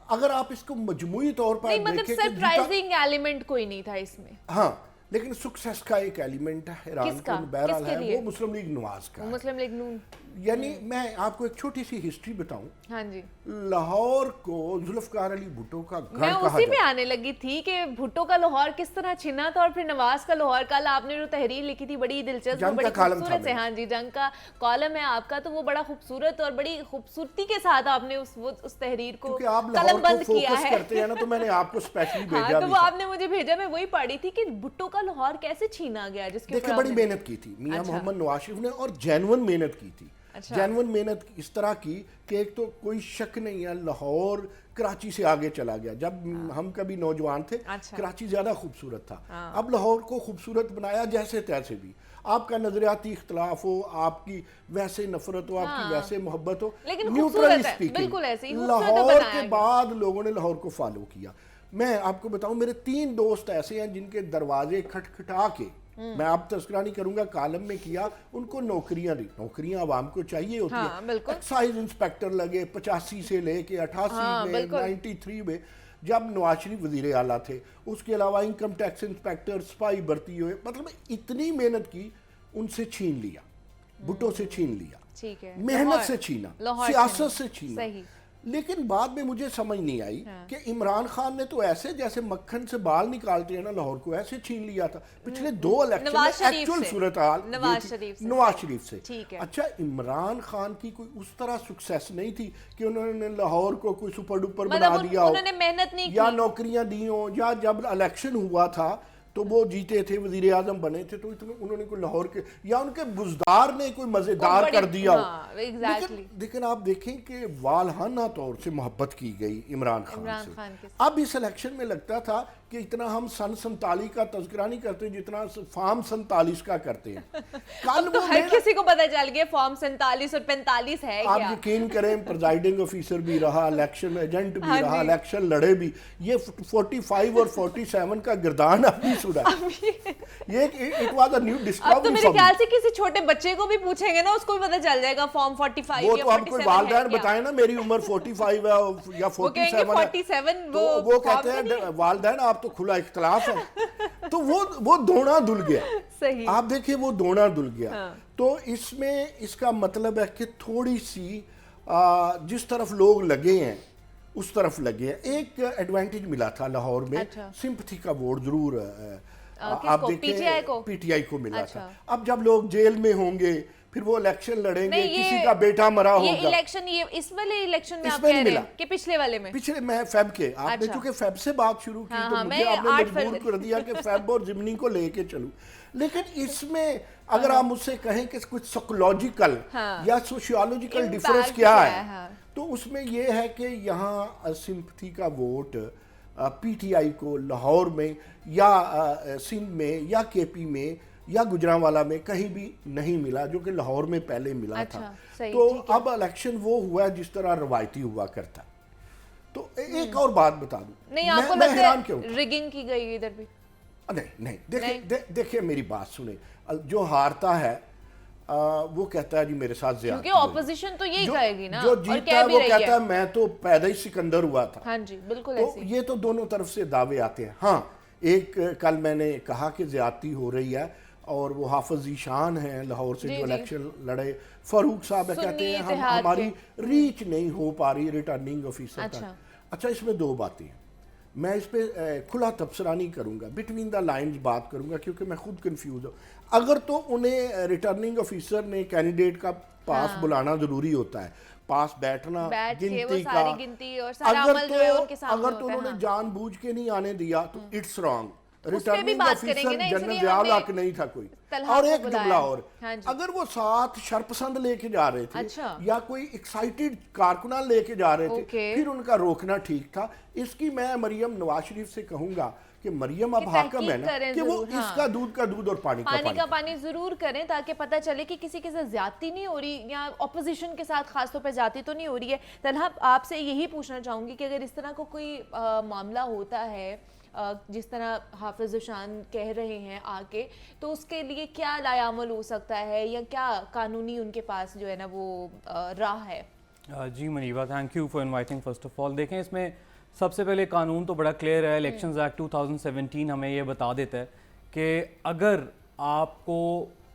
D: अगर आप इसको मजमूई तौर पर
A: देखें, मतलब सरप्राइजिंग एलिमेंट कोई नहीं था इसमें।
D: हाँ, लेकिन सक्सेस का एक एलिमेंट है, बहरहाल है, वो मुस्लिम लीग नवाज का,
A: मुस्लिम लीग नून।
D: यानी मैं आपको एक छोटी सी हिस्ट्री बताऊं।
A: हाँ जी।
D: लाहौर को जुल्फकार अली भुट्टो का गढ़
A: मैं उसी पे आने लगी थी कि भुट्टो का लाहौर किस तरह छिना था और फिर नवाज का लाहौर। कल आपने जो तहरीर लिखी थी बड़ी दिलचस्प, बड़ी खूबसूरत है। हाँ जी, जंग का कॉलम है आपका, तो वो बड़ा खूबसूरत और बड़ी खूबसूरती के साथ आपने उस तहरीर को कलमबंद किया है।
D: करते हैं ना, तो मैंने आपको स्पेशली भेजा।
A: तो वो आपने मुझे भेजा, मैं वही पढ़ी थी कि भुट्टो का लाहौर कैसे छीना गया, जिसके
D: ऊपर बड़ी मेहनत की थी मियां मोहम्मद नवाज शरीफ ने, और जेन्युइन मेहनत की थी। अच्छा। जेन्युइन मेहनत इस तरह की कि एक तो कोई शक नहीं है लाहौर कराची से आगे चला गया। जब हम कभी नौजवान थे, अच्छा। कराची ज्यादा खूबसूरत था। अब लाहौर को खूबसूरत बनाया जैसे तैसे भी। आपका नजरियाती इख्तलाफ हो, आपकी वैसे नफरत हो, आपकी वैसे मोहब्बत हो,
A: लेकिन न्यूट्रली स्पीकिंग
D: लाहौर के बाद लोगों ने लाहौर को फॉलो किया। मैं आपको बताऊं, मेरे 3 दोस्त ऐसे हैं जिनके दरवाजे खटखटा के, मैं आप तस्करा नहीं करूंगा, कॉलम में किया, उनको नौकरियां दी। नौकरियां आवाम को चाहिए होती है। एक्साइज इंस्पेक्टर लगे 85 से लेके 88 में, 93 में जब नवाज शरीफ वजीर आला थे। उसके अलावा इनकम टैक्स इंस्पेक्टर, सिपाही भर्ती हुए, मतलब इतनी मेहनत की, उनसे छीन लिया, भुट्टो से छीन लिया, मेहनत से छीना, सियासत से छीना। लेकिन बाद में मुझे समझ नहीं आई कि इमरान खान ने तो ऐसे जैसे मक्खन से बाल निकालते हैं ना, लाहौर को ऐसे छीन लिया था। पिछले 2 इलेक्शन में एक्चुअल सूरत हाल नवाज शरीफ से। अच्छा, इमरान खान की कोई उस तरह सक्सेस नहीं थी कि उन्होंने लाहौर को कोई सुपर डुपर बना दिया हो,
A: उन्होंने मेहनत नहीं
D: या नौकरियां दी हो, या जब इलेक्शन हुआ था तो वो जीते थे, वजीर आजम बने थे, तो इतने उन्होंने कोई लाहौर के या उनके बुजदार ने कोई मजेदार कर दिया हो। लेकिन आप देखें कि वालहाना तौर से मोहब्बत की गई इमरान खान से। अब इस इलेक्शन में लगता था कि इतना हम सन 47 का तज़किरा नहीं करते जितना फॉर्म 47 का करते हैं। कल
A: तो
D: वो
A: हर किसी को पता चल गया फॉर्म 47 और 45 है
D: आप
A: क्या?
D: यकीन करें, प्रिजाइडिंग ऑफिसर भी रहा, इलेक्शन एजेंट भी
A: हाँ
D: रहा,
A: जी।
D: इलेक्शन लड़े भी। ये 45 और 47 का गिरदान आपने सुना। ये इट वाज अ न्यू
A: अब तो
D: डिस्कवरी
A: मेरे
D: फॉर
A: ख्याल से किसी छोटे बच्चे को भी पूछेंगे ना, उसको भी पता चल जाएगा फॉर्म 45
D: वो
A: या
D: तो आपको
A: 47
D: वालदैन
A: है क्या?
D: बताए ना मेरी उम्र 45 है या
A: वो कहेंगे
D: 47 है,
A: 47
D: तो वो कहते
A: फॉर्म में
D: हैं वालदैन आप तो खुला इख्तलाफ है। तो वो दोना धुल गया।
A: सही।
D: आप देखिए वो दोना धुल गया।
A: हाँ।
D: तो इसमें इसका मतलब है कि थोड़ी सी जिस तरफ लोग लगे हैं उस तरफ लगे हैं। एक एडवांटेज मिला था लाहौर में,
A: अच्छा।
D: सिंपथी का वोट जरूर
A: किसको?
D: आप देखें
A: PTI को?
D: पीटीआई को मिला
A: अच्छा।
D: था। अब जब लोग जेल में होंगे फिर वो इलेक्शन लड़ेंगे,
A: नहीं,
D: किसी का बेटा मरा
A: ये
D: होगा।
A: इलेक्शन, ये इस वाले इलेक्शन में आप
D: इसमें
A: कह
D: नहीं
A: रहे
D: मिला।
A: हैं कि पिछले वाले में?
D: पिछले मैं फेब के, आपने
A: अच्छा।
D: चूंकि फेब से बात शुरू की
A: हाँ,
D: तो
A: हाँ,
D: मुझे
A: मैं
D: आपने
A: 8
D: मजबूर
A: फरवरी
D: कर दिया कि फेब और जिमनी को लेके चलूं। लेकिन इसमें अगर आप मुझसे कहें कि कुछ साइकोलॉजिकल
A: हाँ।
D: या सोशियोलॉजिकल
A: Impact
D: डिफरेंस क्या
A: क्या
D: है,
A: है, हाँ।
D: तो उसमें यह है कि यहाँ सिंपथी का वोट पीटीआई को लाहौर में या सिंध में या केपी में या गुजरांवाला में कहीं भी नहीं मिला, जो कि लाहौर में पहले मिला
A: अच्छा,
D: था।
A: सही,
D: तो
A: ठीक है।
D: अब इलेक्शन वो हुआ है जिस तरह रवायती हुआ करता। तो एक और बात बता दूं,
A: नहीं, आपको
D: मैं
A: लगता
D: हैरान क्यों?
A: है रिगिंग की गई इधर भी?
D: नहीं नहीं, देखिए देखिए मेरी बात सुने। जो हारता है वो कहता है जी मेरे साथ ज्यादती
A: क्योंकि
D: हुई।
A: ऑपोजिशन तो यही
D: जो-
A: कहेगी ना,
D: जो
A: और
D: जीतता
A: कह
D: है
A: भी
D: वो
A: रही
D: कहता
A: है।
D: है मैं तो पैदा ही सिकंदर हुआ था।
A: हाँ जी, बिल्कुल
D: तो
A: ऐसे ही।
D: ये तो दोनों तरफ से दावे आते हैं। हाँ, एक कल मैंने कहा कि ज्यादती हो रही है और वो हाफिज ईशान हैं लाहौर से
A: जी,
D: जो
A: जी।
D: इलेक्शन लड़े, फारूक साहब
A: सुन्नी
D: कहते हैं
A: इत्तेहाद
D: हमारी
A: के।
D: रीच नहीं हो पा रही रिटर्निंग ऑफिसर
A: अच्छा।
D: तक। अच्छा, इसमें दो बातें हैं। मैं इस पे खुला तबसरा नहीं करूंगा, बिटवीन द लाइंस बात करूंगा क्योंकि मैं खुद कंफ्यूज हूँ। अगर तो उन्हें रिटर्निंग ऑफिसर ने कैंडिडेट का पास बुलाना जरूरी होता है, पास बैठना,
A: बैठ के वो
D: गिनती
A: सारी
D: का,
A: गिनती और सारा अमल जो है उनके सामने
D: अगर तो
A: होता है,
D: उन्होंने
A: हाँ।
D: जानबूझ के नहीं आने दिया तो इट्स रॉन्ग।
A: पे भी
D: रिटर्निंग
A: बात
D: ऑफिसर
A: करेंगे ना,
D: जनरल
A: इसलिए
D: ज़ियाउल
A: हमने
D: हक नहीं था कोई।
A: तलहा
D: और
A: को
D: एक
A: बुलाया।
D: जुमला और,
A: हाँ जी।
D: अगर वो साथ शरपसंद लेके जा रहे थे
A: अच्छा।
D: या कोई एक्साइटेड कारकुनान लेके जा रहे थे,
A: ओके।
D: फिर उनका रोकना ठीक था। इसकी मैं मरियम नवाज शरीफ से कहूंगा कि मरियम अब
A: कि
D: हाकम है
A: तहकीक
D: ना
A: करें
D: कि वो
A: जरूर, हाँ।
D: इसका दूध का दूध और पानी का
A: पानी
D: पानी।
A: का पानी जरूर करें ताकि पता चले कि किसी के साथ ज्यादती नहीं हो रही या ऑपोजिशन के साथ खासतौर पर जाती तो नहीं हो रही है। तलहा, आपसे यही पूछना चाहूंगी कि अगर इस तरह का कोई मामला होता है जिस तरह हाफिज ईशान कह रहे हैं आके, तो उसके लिए क्या लायामल हो सकता है या क्या कानूनी उनके पास जो है ना वो राह है?
E: जी मनीबा, thank you for inviting. First of all देखें, इसमें सबसे पहले कानून तो बड़ा क्लियर है। इलेक्शंस एक्ट 2017 हमें ये बता देता है कि अगर आपको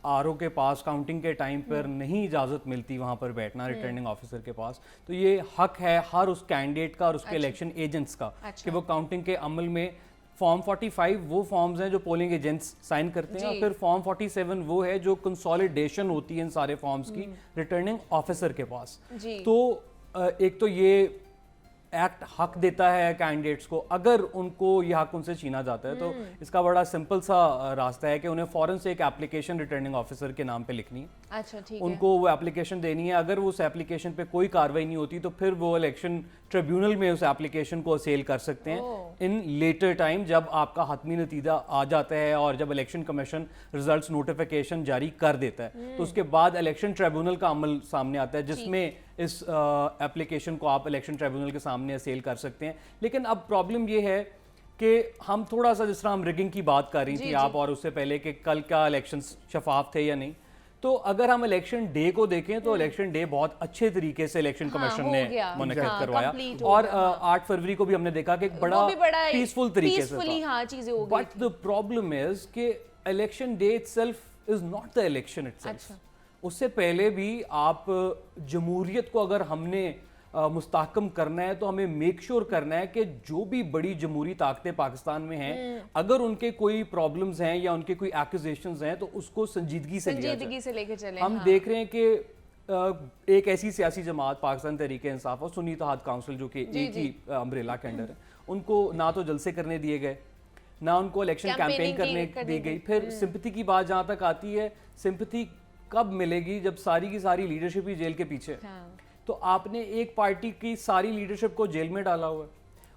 E: आरओ के पास काउंटिंग के टाइम पर नहीं इजाज़त मिलती वहाँ पर बैठना रिटर्निंग ऑफिसर के पास, तो ये हक है हर उस कैंडिडेट का और उसके इलेक्शन एजेंट्स का कि वो काउंटिंग के अमल में फॉर्म 45 वो फॉर्म्स हैं जो पोलिंग एजेंट्स साइन करते हैं, और फिर फॉर्म 47 वो है जो कंसोलिडेशन होती है इन सारे फॉर्म्स की रिटर्निंग ऑफिसर के पास।
A: जी।
E: तो एक तो ये एक्ट हक देता है कैंडिडेट्स को, अगर उनको यह हक उनसे छीना जाता है तो इसका बड़ा सिंपल सा रास्ता है कि उन्हें फौरन से एक एप्लीकेशन रिटर्निंग ऑफिसर के नाम पे लिखनी है।
A: अच्छा, ठीक है।
E: उनको वो एप्लीकेशन देनी है। अगर वो उस एप्लीकेशन पे कोई कार्रवाई नहीं होती तो फिर वो इलेक्शन ट्रिब्यूनल में उस एप्लीकेशन को असेल कर सकते हैं इन लेटर टाइम, जब आपका हतमी नतीजा आ जाता है और जब इलेक्शन कमीशन रिजल्ट्स नोटिफिकेशन जारी कर देता है तो उसके बाद इलेक्शन ट्रिब्यूनल का अमल सामने आता है जिसमें इस एप्लीकेशन को आप इलेक्शन ट्रिब्यूनल के सामने असेल कर सकते हैं। लेकिन अब प्रॉब्लम ये है कि हम थोड़ा सा, जिस तरह हम रिगिंग की बात कर रही थी आप और उससे पहले कि कल क्या इलेक्शंस शफाफ थे या नहीं, तो अगर हम इलेक्शन डे को देखें तो इलेक्शन डे बहुत अच्छे तरीके से इलेक्शन कमीशन
A: हो
E: ने
A: गया।
E: मुनक्किद
A: हाँ,
E: करवाया,
A: complete हो
E: और
A: गया,
E: 8 फरवरी को भी हमने देखा कि
A: वो भी बड़ा
E: पीसफुल तरीके से
A: peacefully,
E: था।
A: हाँ, चीजें हो गई
E: बट द प्रॉब्लम इज कि election day itself is not the election itself. उससे पहले भी आप जमहूरियत को अगर हमने मुस्तहकम करना है तो हमें मेक श्योर करना है कि जो भी बड़ी जमहूरी ताकतें पाकिस्तान में हैं, अगर उनके कोई प्रॉब्लम्स हैं या उनके कोई एक्यूजेशंस हैं तो उसको संजीदगी से लिया जाए।
A: से लेके चले।
E: हम देख रहे हैं कि एक ऐसी सियासी जमात पाकिस्तान तहरीक इंसाफ और सुन्नी इत्तेहाद काउंसिल जो कि एक ही अम्ब्रेला के अंडर है, उनको ना तो जलसे करने दिए गए, ना उनको इलेक्शन कैंपेन करने दी गई। फिर सिंपैथी की बात जहाँ तक आती है, सिंपैथी कब मिलेगी जब सारी की सारी लीडरशिप ही जेल के पीछे। तो आपने एक पार्टी की सारी लीडरशिप को जेल में डाला हुआ है,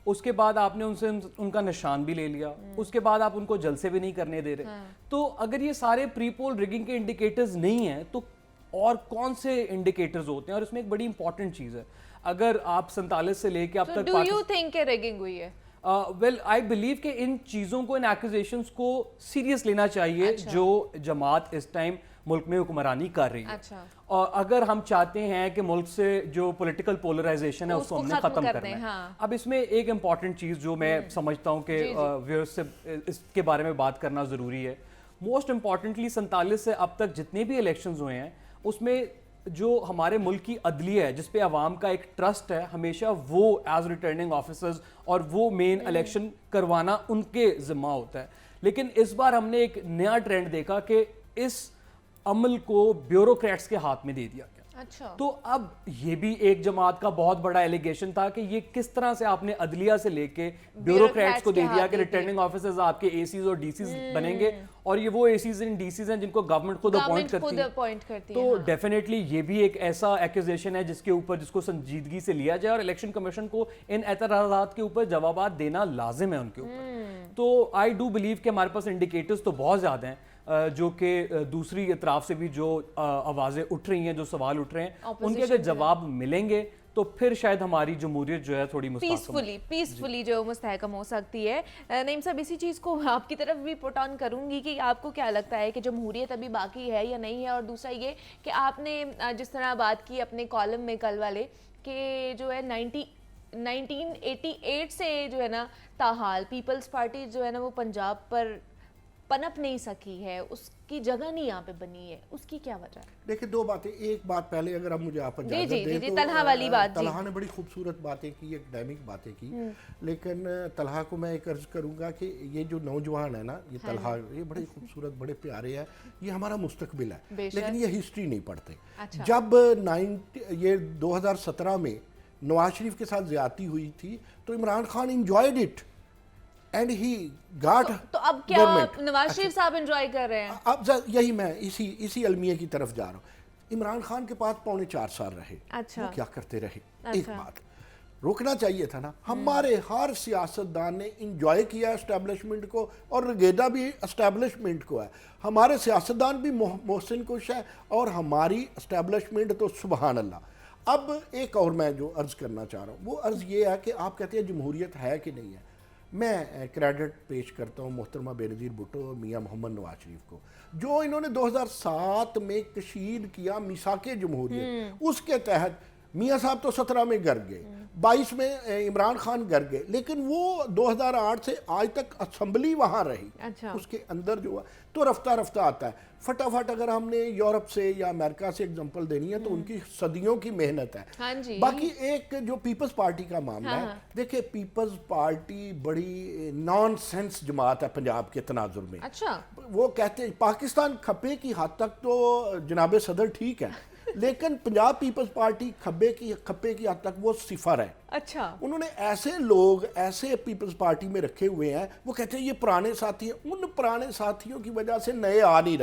E: उसके बाद आपने उनसे उनका निशान भी ले लिया, उसके बाद आप उनको जलसे भी नहीं करने दे रहे। तो अगर ये सारे प्री पोल रिगिंग के इंडिकेटर्स नहीं हैं तो और कौन से इंडिकेटर्स होते हैं? और इसमें एक बड़ी इंपॉर्टेंट चीज़ है, अगर आप 47 से लेके अब तक
A: डू यू थिंक रिगिंग हुई है?
E: वेल आई बिलीव कि इन चीज़ों को, इन एक्यूजेशंस को सीरियस लेना चाहिए। जो जमात इस टाइम मुल्क में हुक्मरानी कर रही है।
A: अच्छा।
E: और अगर हम चाहते हैं कि मुल्क से जो पॉलिटिकल पोलराइजेशन है उसको हमने ख़त्म करना है।
A: हाँ।
E: अब इसमें एक इम्पॉर्टेंट चीज़ जो मैं समझता हूँ कि व्यूअर्स से इसके बारे में बात करना ज़रूरी है। मोस्ट इम्पॉर्टेंटली 47 से अब तक जितने भी इलेक्शंस हुए हैं उसमें जो हमारे मुल्क की अदलिया है, जिस पे अवाम का एक ट्रस्ट है, हमेशा वो एज रिटर्निंग ऑफिसर्स और वो मेन इलेक्शन करवाना उनके जिम्मा होता है। लेकिन इस बार हमने एक नया ट्रेंड देखा कि इस अमल को ब्यूरोक्रेट्स के हाथ में दे दिया गया।
A: अच्छा।
E: तो अब ये भी एक जमात का बहुत बड़ा एलिगेशन था कि ये किस तरह से आपने अदलिया से लेके ब्यूरोक्रेट्स को दे दिया कि रिटर्निंग ऑफिसर्स आपके एसीज और डीसीज बनेंगे, और ये वो एसीज एंड डीसीज हैं जिनको गवर्नमेंट खुद अपॉइंट करती है। तो डेफिनेटली ये भी एक ऐसा एक्यूजेशन है जिसको संजीदगी से लिया जाए और इलेक्शन कमीशन को इन एतराज़ात के ऊपर जवाब देना लाजिम है उनके ऊपर। तो आई डू बिलीव कि हमारे पास इंडिकेटर्स तो बहुत ज़्यादा हैं जो कि दूसरी तरफ से भी जो आवाज़ें उठ रही हैं, जो सवाल उठ रहे हैं, उनके अगर जवाब मिलेंगे तो फिर शायद हमारी जमहूरियत जो है थोड़ी
A: पीसफुली जो मुस्तहकम हो सकती है। नईम साहब, इसी चीज़ को आपकी तरफ भी पुट ऑन करूंगी कि आपको क्या लगता है कि जमहूरियत अभी बाकी है या नहीं है? और दूसरा ये कि आपने जिस तरह बात की अपने कॉलम में कल वाले कि जो है 1988 से जो है ना ताहाल पीपल्स पार्टी जो है ना वो पंजाब पर पनप नहीं सकी है, उसकी जगह नहीं यहाँ पे बनी है, उसकी क्या वजह है?
D: देखिए, दो बातें। एक बात पहले अगर आप मुझे आप इजाज़त दें तो
A: तलहा वाली बात,
D: तलहा ने बड़ी खूबसूरत बातें की, एकेडमिक बातें की, लेकिन तलहा को मैं एक अर्ज करूँगा कि ये जो नौजवान है ना, ये तलहा, ये बड़े खूबसूरत, बड़े प्यारे हैं, ये हमारा मुस्तकबिल है, लेकिन ये हिस्ट्री नहीं पढ़ते। जब 2017 में नवाज शरीफ के साथ ज्यादती हुई थी तो Imran Khan enjoyed it and he got.
A: तो अब क्या नवाज शरीफ साहब एंजॉय कर रहे हैं?
D: अब यही मैं इसी अलमिया की तरफ जा रहा हूँ। इमरान खान के पास 4.5 साल रहे।
A: अच्छा।
D: वो क्या करते रहे? एक बात रोकना चाहिए था ना। हमारे हर सियासतदान ने इंजॉय किया एस्टेब्लिशमेंट को और रगेदा भी एस्टेब्लिशमेंट को है। हमारे सियासतदान भी मोहसिन कुश है और हमारी एस्टेब्लिशमेंट तो सुबहान अल्लाह। अब एक और मैं जो अर्ज़ करना चाह रहा हूँ वो अर्ज़ ये है कि आप कहते हैं जमहूरियत है कि नहीं है। मैं क्रेडिट पेश करता हूँ मोहतरमा बेनज़ीर भुट्टो और मियाँ मोहम्मद नवाज शरीफ को, जो इन्होंने 2007 में कशीद किया मिसाके जमहूरियत, उसके तहत मियाँ साहब तो 17 में गर गए, 22 में इमरान खान गर गए, लेकिन वो 2008 से आज तक असेंबली वहाँ रही।
A: अच्छा।
D: उसके अंदर जो है तो रफ्ता रफ्ता आता है। फटाफट अगर हमने यूरोप से या अमेरिका से एग्जांपल देनी है तो उनकी सदियों की मेहनत है।
A: हाँ जी।
D: बाकी एक जो पीपल्स पार्टी का मामला है, देखिए पीपल्स पार्टी बड़ी नॉनसेंस जमात है पंजाब के तनाजुर में।
A: अच्छा।
D: वो कहते हैं पाकिस्तान खप्पे की हद तक तो जनाब सदर ठीक है, लेकिन पंजाब पीपल्स पार्टी खप्पे की हद तक वो सिफर है।
A: अच्छा।
D: उन्होंने ऐसे लोग ऐसे पीपल्स पार्टी में रखे हुए हैं, वो कहते हैं ये पुराने साथी हैं। उन पुराने साथियों की वजह से नए आ नहीं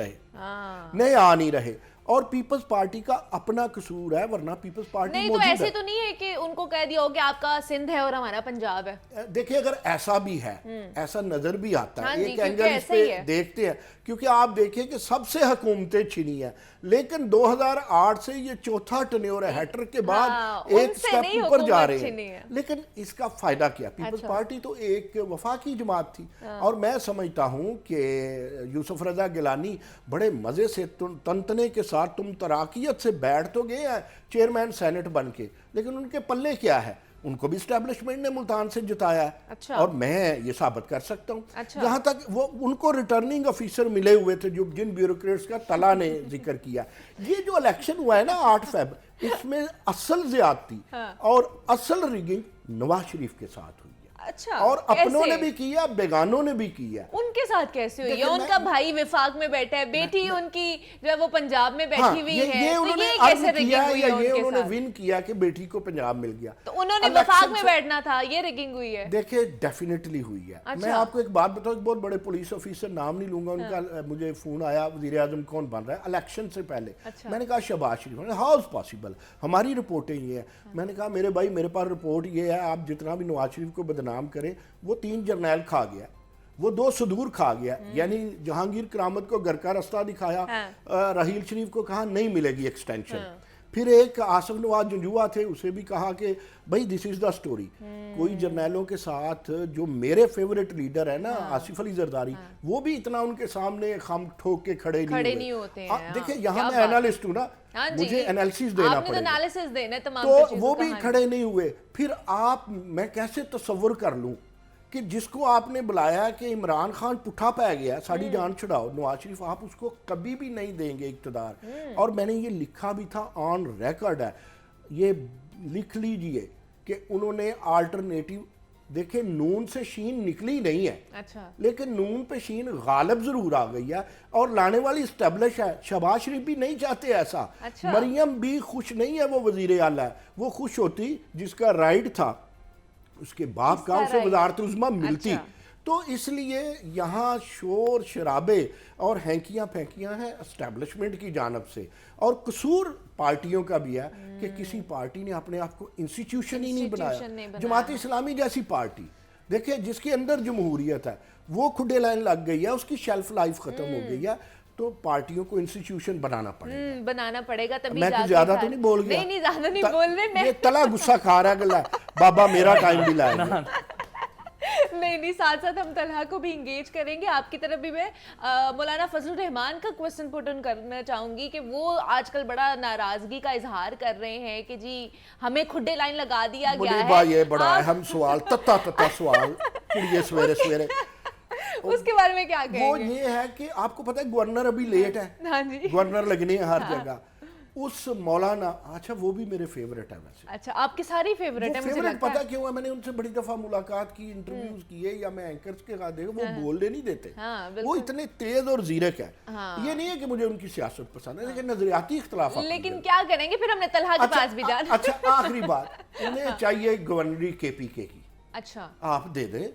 D: रहे और पीपल्स पार्टी का अपना कसूर है, वरना पीपल्स पार्टी
A: नहीं तो ऐसे तो नहीं है कि उनको कह दिया हो कि आपका सिंध है और हमारा पंजाब है।
D: देखिए अगर ऐसा भी है, ऐसा नजर भी आता है,
A: हाँ
D: एक एंगल इस पे देखते हैं, क्योंकि आप देखिए कि सबसे हुकूमतें छिनी है, लेकिन 2008 से ये चौथा टन्योर है, हैटर के बाद एक स्टेप ऊपर जा रहे हैं। लेकिन इसका फायदा क्या? पीपल्स पार्टी तो एक वफाकी जमात थी और मैं समझता हूं कि यूसुफ रजा गिलानी बड़े मजे से तंतने के साथ तुम तराकियत से बैठ तो गए हैं चेयरमैन सेनेट बन के, लेकिन उनके पल्ले क्या है? उनको भी एस्टेब्लिशमेंट ने मुल्तान से जिताया है।
A: अच्छा।
D: और मैं ये साबित कर सकता हूँ।
A: अच्छा।
D: जहाँ तक वो उनको रिटर्निंग ऑफिसर मिले हुए थे, जो जिन ब्यूरोक्रेट्स का तला ने जिक्र किया, ये जो इलेक्शन हुआ है ना 8 फेब, इसमें असल ज्यादती और असल रिगिंग नवाज शरीफ के साथ हुई।
A: अच्छा।
D: और अपनों ने भी किया, बेगानों ने भी किया।
A: उनके साथ कैसे हुई है? उनका भाई विफाक में बैठा है, बेटी उनकी जो है वो पंजाब में बैठी हुई है,
D: ये
A: तो
D: उन्होंने
A: ये कैसे रिगिंग हुई है?
D: ये उन्होंने विन किया कि बेटी को पंजाब मिल गया,
A: तो उन्होंने विफाक में बैठना था, ये रिगिंग हुई है?
D: देखिए डेफिनेटली हुई है। मैं आपको एक बात बताऊं, एक बहुत बड़े पुलिस ऑफिसर, नाम नहीं लूंगा उनका, मुझे फोन आया वजीर आजम कौन बन रहा है इलेक्शन से पहले। मैंने कहा Shahbaz Sharif. How is possible? हमारी रिपोर्टें ये है। मैंने कहा मेरे भाई मेरे पास रिपोर्ट ये है, आप जितना भी नवाज शरीफ को बदनाम नाम करें, वो 3 जर्नैल खा गया, वो 2 सदूर खा गया, यानी जहांगीर करामत को घर का रास्ता दिखाया, राहील शरीफ को कहा नहीं मिलेगी एक्सटेंशन, फिर एक आसिफ नवाज जंजुआ थे, उसे भी कहा कि भाई दिस इज द स्टोरी। कोई जर्नैलों के साथ, जो मेरे फेवरेट लीडर है ना आसिफ अली जरदारी, वो भी इतना उनके सामने खम ठोक के खड़े नहीं होते हैं। देखिए यहाँ मैं एनालिस्ट हूँ ना, मुझे एनालिसिस देना पड़ेगा, तो वो भी खड़े नहीं हुए। फिर आप, मैं कैसे तसव्वुर कर लूँ कि जिसको आपने बुलाया कि इमरान खान पुठा पै गया, साड़ी जान छुड़ाओ, नवाज शरीफ, आप उसको कभी भी नहीं देंगे इक़्तिदार। और मैंने ये लिखा भी था, ऑन रिकॉर्ड है, ये लिख लीजिए कि उन्होंने अल्टरनेटिव, देखे नून से शीन निकली नहीं है, अच्छा, लेकिन नून पे शीन गालिब जरूर आ गई है और लाने वाली इस्टेब्लिश है। शहबाज शरीफ भी नहीं चाहते ऐसा, अच्छा। मरियम भी खुश नहीं है, वो वजीर आला है, वो खुश होती जिसका राइट था उसके बाप का, उसे वज़ारत उज़्मा मिलती। अच्छा। तो इसलिए यहाँ शोर शराबे और हैंकियाँ फेंकियाँ हैं एस्टेब्लिशमेंट की जानब से, और कसूर पार्टियों का भी है कि किसी पार्टी ने अपने आप को इंस्टीट्यूशन ही नहीं बनाया। जमात इस्लामी जैसी पार्टी देखिए जिसके अंदर जमहूरियत है, वो खुडे लाइन लग गई है, उसकी शेल्फ लाइफ खत्म हो गई है। तो पार्टियों को इंस्टीट्यूशन बनाना पड़ेगा, तभी मैं कुछ ज्यादा तो नहीं बोल गया।
A: नहीं ज्यादा नहीं बोल रहे, मैं
D: ये तला गुस्सा खा रहा गला, बाबा मेरा टाइम भी लाएगा।
A: नहीं, साथ साथ हम तलहा को भी इंगेज करेंगे। आपकी तरफ भी मैं मौलाना फजलुर रहमान का क्वेश्चन पुट ऑन करना चाहूंगी कि वो आजकल बड़ा नाराजगी का इजहार कर रहे हैं कि जी हमें खुड्डे लाइन लगा दिया गया है।
D: ये बड़ा अहम सवाल, तत्ता सवाल सवेरे
A: उसके बारे में क्या कहेंगे?
D: वो ये है कि आपको पता है गवर्नर अभी लेट है,
A: हाँ जी,
D: गवर्नर लगने हैं हर जगह। उस मौलाना, अच्छा वो भी मेरे फेवरेट है वैसे।
A: अच्छा आपकी सारी फेवरेट है? मुझे लगता
D: पता क्यों है, मैंने उनसे बड़ी दफा मुलाकात की, इंटरव्यूज किए, या मैं एंकर्स के साथ देखा, वो बोलने नहीं देते, वो इतने तेज और जीरक है। ये नहीं है कि मुझे उनकी सियासत पसंद है, लेकिन नजरियाती इख्तलाफ।
A: लेकिन क्या करेंगे, फिर हमने तलहा के पास भी जाना।
D: अच्छा आखिरी बात, उन्हें चाहिए गवर्नरी KPK की।
A: अच्छा
D: आप दे दे,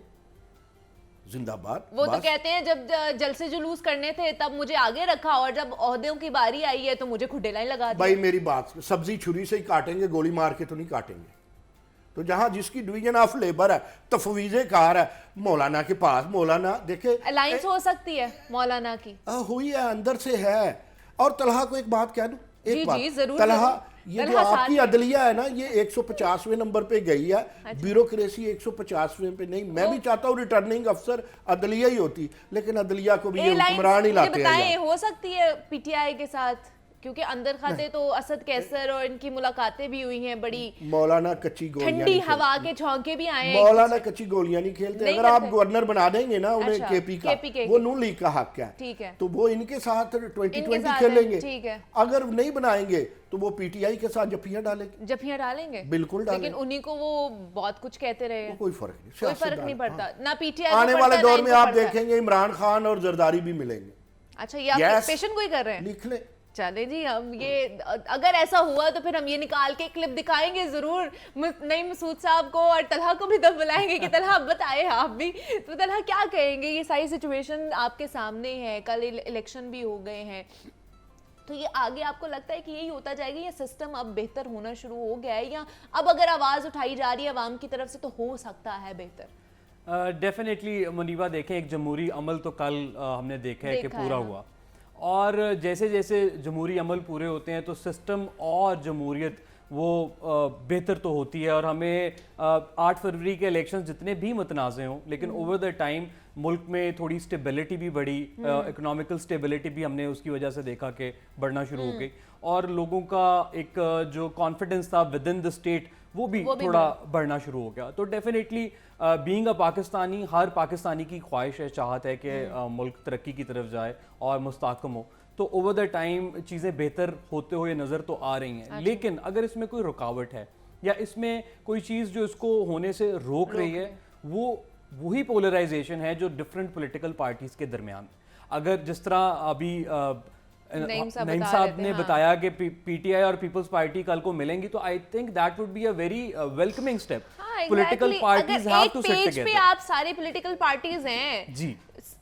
D: जिंदाबाद।
A: वो तो कहते हैं जब जलसे जुलूस करने थे तब मुझे आगे रखा, और जब ओहदेों की बारी आई है तो मुझे खुड्डे लाइन लगा दी।
D: भाई मेरी बात, सब्जी छुरी से ही काटेंगे, गोली मार के तो नहीं काटेंगे। तो जहां जिसकी डिवीजन ऑफ लेबर है, तफवीज़े कार है मौलाना के पास, मौलाना देखे
A: अलायंस हो सकती है मौलाना की,
D: हुई है, अंदर से है। और तलहा को एक बात कह दूं, एक बात,
A: जरूर,
D: तलहा ये जो आपकी अदलिया है ना, ये 150वें नंबर पे गई है। अच्छा। ब्यूरोक्रेसी 150वें पे नहीं। मैं भी चाहता हूँ रिटर्निंग अफसर अदलिया ही होती, लेकिन अदलिया को भी ये हुक्मरान ही लाते हैं।
A: हो सकती है PTI के साथ, क्योंकि अंदर खाते तो असद कैसर और इनकी मुलाकातें भी हुई हैं, बड़ी
D: मौलाना कच्ची गोलियां,
A: ठंडी हवा के झोंके भी आए हैं।
D: मौलाना कच्ची गोलियां नहीं खेलते। अगर आप गवर्नर बना देंगे ना उन्हें, KP का, वो नून लीग का हक है,
A: ठीक है,
D: तो वो इनके साथ 2020 खेलेंगे। ठीक है, अगर नहीं बनाएंगे तो वो PTI के साथ जफियां डालेंगे, बिल्कुल डालेंगे।
A: लेकिन उन्हीं को वो बहुत कुछ कहते रहे,
D: कोई फर्क नहीं
A: पड़ता ना PTI।
D: आने वाले दौर में आप देखेंगे इमरान खान और जरदारी भी मिलेंगे।
A: अच्छा, ये आप पेशेंट को ही कर रहे हैं?
D: लिख ले।
A: चले जी, हम ये अगर ऐसा हुआ तो फिर हम ये निकाल के क्लिप दिखाएंगे जरूर नईम मसूद साहब को, और तलहा को भी तब बुलाएंगे कि तलहा बताए आप भी। तो तलहा क्या कहेंगे, ये सारी सिचुएशन आपके सामने है, कल इलेक्शन भी हो गए हैं, तो ये आगे आपको लगता है कि यही होता जाएगा, या सिस्टम अब बेहतर होना शुरू हो गया है, या अब अगर आवाज़ उठाई जा रही है अवाम की तरफ से तो हो सकता है बेहतर?
E: डेफिनेटली मुनीबा, देखें एक जमहूरी अमल तो कल हमने देखा है कि पूरा हुआ, और जैसे जैसे जमहूरी अमल पूरे होते हैं तो सिस्टम और जमहूरियत वो बेहतर तो होती है। और हमें 8 फरवरी के इलेक्शंस जितने भी मुतनाज़े हों, लेकिन ओवर द टाइम मुल्क में थोड़ी स्टेबिलिटी भी बढ़ी, इकोनॉमिकल स्टेबिलिटी भी हमने उसकी वजह से देखा कि बढ़ना शुरू हो गई, और लोगों का एक जो कॉन्फिडेंस था विद इन द स्टेट वो भी थोड़ा बढ़ना शुरू हो गया। तो डेफिनेटली बीइंग अ पाकिस्तानी, हर पाकिस्तानी की ख्वाहिश है, चाहत है कि मुल्क तरक्की की तरफ जाए और मुस्तहकम हो। तो ओवर द टाइम चीज़ें बेहतर होते हुए नज़र तो आ रही हैं। अच्छा। लेकिन अगर इसमें कोई रुकावट है या इसमें कोई चीज़ जो इसको होने से रोक रही है, वो वही पोलराइजेशन है जो डिफरेंट पॉलिटिकल पार्टीज़ के दरमियान, अगर जिस तरह अभी नईम साहब ने बताया कि PTI और पीपल्स पार्टी कल को मिलेंगी, तो I think that would be a very welcoming step. Political parties have to sit together.
A: पे आप सारे पॉलिटिकल पार्टीज हैं जी,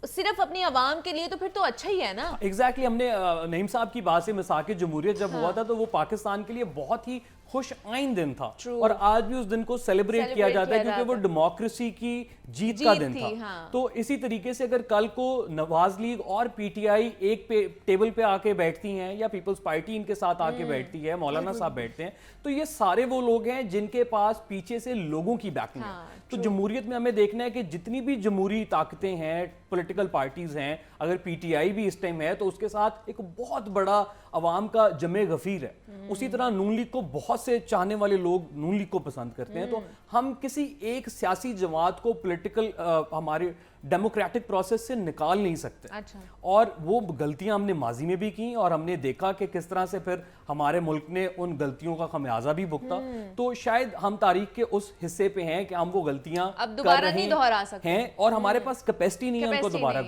A: सिर्फ अपनी आवाम के लिए, तो फिर तो अच्छा ही है ना।
E: एग्जैक्टली हमने नईम साहब की बात से मिसाक जमहूरियत जब हुआ था तो वो पाकिस्तान के लिए बहुत ही खुश आइन दिन था
A: True.
E: और आज भी उस दिन को सेलिब्रेट किया जाता है क्योंकि वो डेमोक्रेसी की जीत का दिन था।
A: हाँ।
E: तो इसी तरीके से अगर कल को नवाज लीग और पीटीआई एक टेबल पे आके बैठती हैं या पीपल्स पार्टी इनके साथ आके बैठती है, मौलाना साहब बैठते हैं, तो ये सारे वो लोग हैं जिनके पास पीछे से लोगों की बैकिंग है। तो जमहूरियत में हमें देखना है कि जितनी भी जमहूरी ताकतें हैं, पॉलिटिकल पार्टीज हैं, अगर पीटीआई भी इस टाइम है तो उसके साथ एक बहुत बड़ा अवाम का जमे गफीर है। उसी तरह नून लीग को बहुत से चाहने वाले लोग नून लीग को पसंद करते हैं। तो हम किसी एक सियासी जमात को पॉलिटिकल हमारे डेमोक्रेटिक प्रोसेस से निकाल नहीं सकते।
A: अच्छा।
E: और वो गलतियां हमने माजी में भी की और हमने देखा कि किस तरह से फिर हमारे मुल्क ने उन गलतियों का खमियाजा भी भुगता। तो शायद हम तारीख के उस हिस्से पे हैं कि हम वो गलतियां
A: अब दोबारा नहीं दोहरा सकते
E: हैं और हमारे पास कैपेसिटी नहीं है उनको दोबारा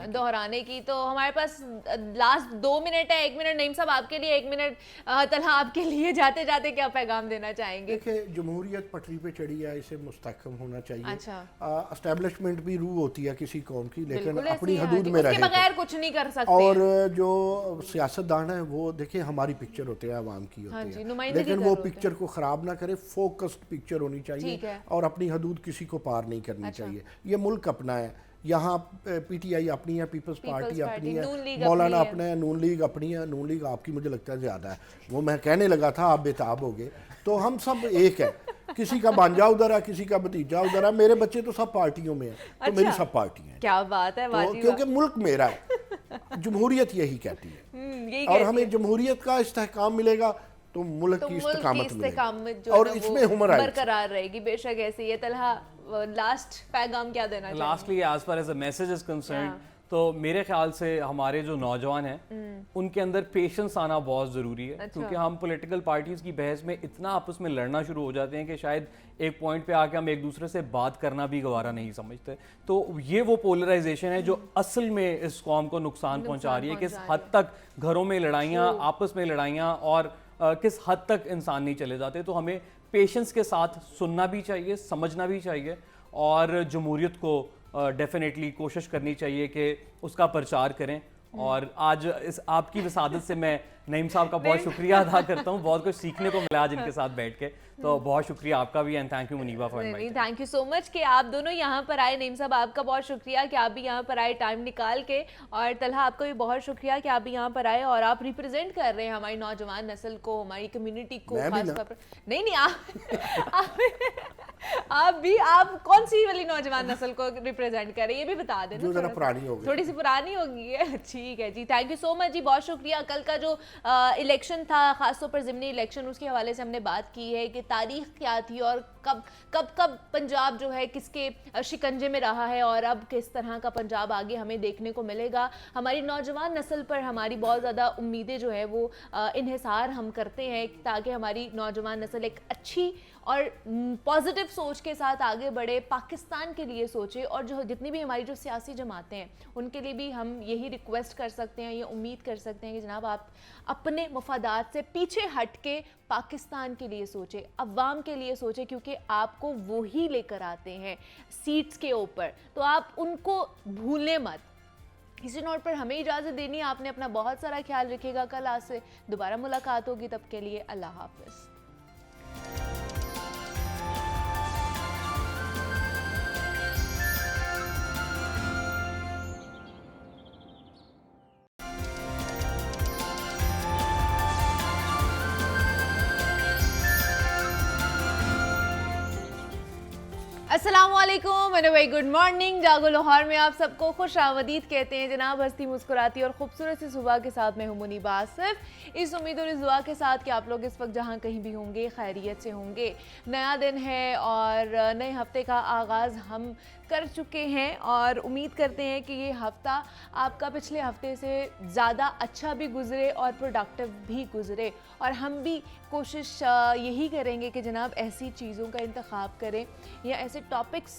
A: दोहराने की। तो हमारे पास लास्ट 2 मिनट है, 1 मिनट नईम साहब आपके लिए, 1 मिनट तलहा आपके लिए, जाते जाते क्या पैगाम देना चाहेंगे?
D: देखिए, जमहूरियत पटरी पे चढ़ी है, इसे मुस्तहकम होना चाहिए।
A: अच्छा।
D: एस्टेब्लिशमेंट भी रूह होती है किसी कौम की, लेकिन
A: बिल्कुल
D: अपनी
A: ऐसी है,
D: हदूद
A: हाँ
D: में
A: जी, उसके
D: रहे।
A: बगैर कुछ नहीं कर सकते।
D: और जो सियासतदान है वो देखिए हमारी पिक्चर होते हैं, आवाम की
A: हाँ जी,
D: होती है,
A: नुमाइंदगी
D: लेकिन
A: कर
D: वो
A: होते हैं।
D: पिक्चर को खराब ना करे, फोकस्ड पिक्चर होनी
A: ठीक
D: चाहिए
A: है।
D: और अपनी हदूद किसी को पार नहीं करनी
A: अच्छा।
D: चाहिए। ये मुल्क अपना है, यहाँ पीटीआई अपनी है, पीपल्स पार्टी अपनी
A: नून
D: है,
A: लीग
D: मौलाना
A: अपनी
D: अपने है, नून लीग अपनी है। नून लीग आपकी मुझे लगता है ज़्यादा है, वो मैं कहने लगा था आप बेताब हो गए। तो हम सब एक है, किसी का भांजा उधर है, किसी का भतीजा उधर है, मेरे बच्चे तो सब पार्टियों में हैं, तो मेरी सब पार्टियां हैं।
A: क्या बात है,
D: तो क्योंकि मुल्क मेरा है, जमहूरियत यही कहती है।
A: यही
D: और हमें जमहूरियत का इस्तेहकाम मिलेगा तो मुल्क की इस्तेकामत मिलेगी और इसमें हुमर आएगी,
A: बरकरार रहेगी। बेशक ऐसी है। तलहा, लास्ट पैगाम क्या देना चाहिए?
E: Lastly as far as the message is concerned, तो मेरे ख्याल से हमारे जो नौजवान हैं उनके अंदर पेशेंस आना बहुत ज़रूरी है।
A: अच्छा।
E: क्योंकि हम पॉलिटिकल पार्टीज़ की बहस में इतना आपस में लड़ना शुरू हो जाते हैं कि शायद एक पॉइंट पे आके हम एक दूसरे से बात करना भी गवारा नहीं समझते। तो ये वो पोलराइजेशन है जो असल में इस कौम को नुकसान पहुंचा रही है। किस हद तक घरों में लड़ाइयाँ, आपस में लड़ाइयाँ और किस हद तक इंसान नहीं चले जाते। तो हमें पेशेंस के साथ सुनना भी चाहिए, समझना भी चाहिए और जमहूरियत को डेफिनेटली कोशिश करनी चाहिए कि उसका प्रचार करें। और आज इस आपकी विसादत से मैं नईम साहब का बहुत शुक्रिया अदा करता हूँ, बहुत कुछ सीखने को मिला आज इनके साथ बैठ के, तो बहुत शुक्रिया आपका भी and thank you Muniba for inviting.
A: Thank you so much कि आप दोनों यहाँ पर आए। नईम साहब आपका बहुत शुक्रिया कि आप भी यहाँ पर आए टाइम निकाल के, और तलहा आपका भी बहुत शुक्रिया कि आप भी यहाँ पर आए और आप रिप्रेजेंट कर रहे हैं हमारी नौजवान नस्ल को, हमारी कम्युनिटी को खास तौर पर। नहीं आप कौन सी वाली नौजवान नस्ल को रिप्रेजेंट कर रहे हैं ये भी बता दें,
D: जो जरा पुरानी हो गई,
A: थोड़ी सी पुरानी होगी है। ठीक है जी, थैंक यू सो मच जी, बहुत शुक्रिया। कल का जो इलेक्शन था, खासतौर पर ज़िमनी इलेक्शन, उसके हवाले से हमने बात की है कि तारीख क्या थी और कब पंजाब जो है किसके शिकंजे में रहा है और अब किस तरह का पंजाब आगे हमें देखने को मिलेगा। हमारी नौजवान नस्ल पर हमारी बहुत ज़्यादा उम्मीदें जो है वो इन्हिसार हम करते हैं ताकि हमारी नौजवान नस्ल एक अच्छी और पॉजिटिव सोच के साथ आगे बढ़े, पाकिस्तान के लिए सोचे। और जो जितनी भी हमारी जो सियासी जमातें हैं उनके लिए भी हम यही रिक्वेस्ट कर सकते हैं, ये उम्मीद कर सकते हैं कि जनाब आप अपने मफादात से पीछे हट के पाकिस्तान के लिए सोचे, अवाम के लिए सोचे, क्योंकि आपको वो ही लेकर आते हैं सीट्स के ऊपर, तो आप उनको भूलें मत। इसी नोट पर हमें इजाज़त देनी है। आपने अपना बहुत सारा ख्याल रखिएगा। कल आज से दोबारा मुलाकात होगी, तब के लिए अल्लाह हाफ़िज़। अस्सलामुअलैकुम एंड वेरी गुड मॉर्निंग। जागो लाहौर में आप सबको खुश आमदीद कहते हैं जनाब। हंसती मुस्कुराती और खूबसूरत सी सुबह के साथ मैं हूं मुनीबा आसिफ, इस उम्मीद और इस दुआ के साथ कि आप लोग इस वक्त जहां कहीं भी होंगे खैरियत से होंगे। नया दिन है और नए हफ्ते का आगाज़ हम कर चुके हैं और उम्मीद करते हैं कि ये हफ़्ता आपका पिछले हफ्ते से ज़्यादा अच्छा भी गुज़रे और प्रोडक्टिव भी गुज़रे। और हम भी कोशिश यही करेंगे कि जनाब ऐसी चीज़ों का इंतखाब करें या ऐसे टॉपिक्स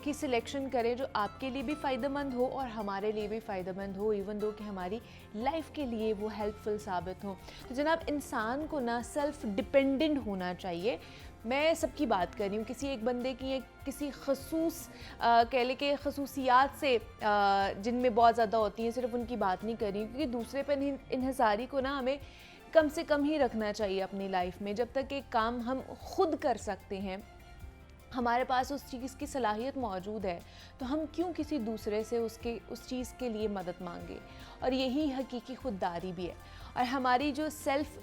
A: की सिलेक्शन करें जो आपके लिए भी फ़ायदेमंद हो और हमारे लिए भी फ़ायदेमंद हो, इवन दो कि हमारी लाइफ के लिए वो हेल्पफुल साबित हो। तो जनाब इंसान को ना सेल्फ़ डिपेंडेंट होना चाहिए। मैं सबकी बात कर रही हूँ, किसी एक बंदे की किसी खसूस कह ले के खसूसियात से जिनमें बहुत ज़्यादा होती हैं, सिर्फ उनकी बात नहीं कर रही हूँ, क्योंकि दूसरे पर इन्हिसारी को ना हमें कम से कम ही रखना चाहिए अपनी लाइफ में। जब तक एक काम हम खुद कर सकते हैं, हमारे पास उस चीज़ की सलाहियत मौजूद है, तो हम क्यों किसी दूसरे से उस चीज़ के लिए मदद मांगे। और यही हकीकी खुददारी भी है। और हमारी जो सेल्फ़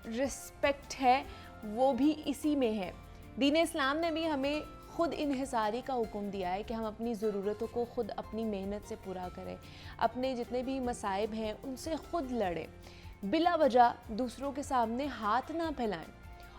A: रिस्पेक्ट है वो भी इसी में है। दीन इस्लाम ने भी हमें खुद इन्हिसारी का हुक्म दिया है कि हम अपनी ज़रूरतों को खुद अपनी मेहनत से पूरा करें, अपने जितने भी मसाइब हैं उनसे खुद लड़ें, बिला वजह दूसरों के सामने हाथ ना फैलाएं।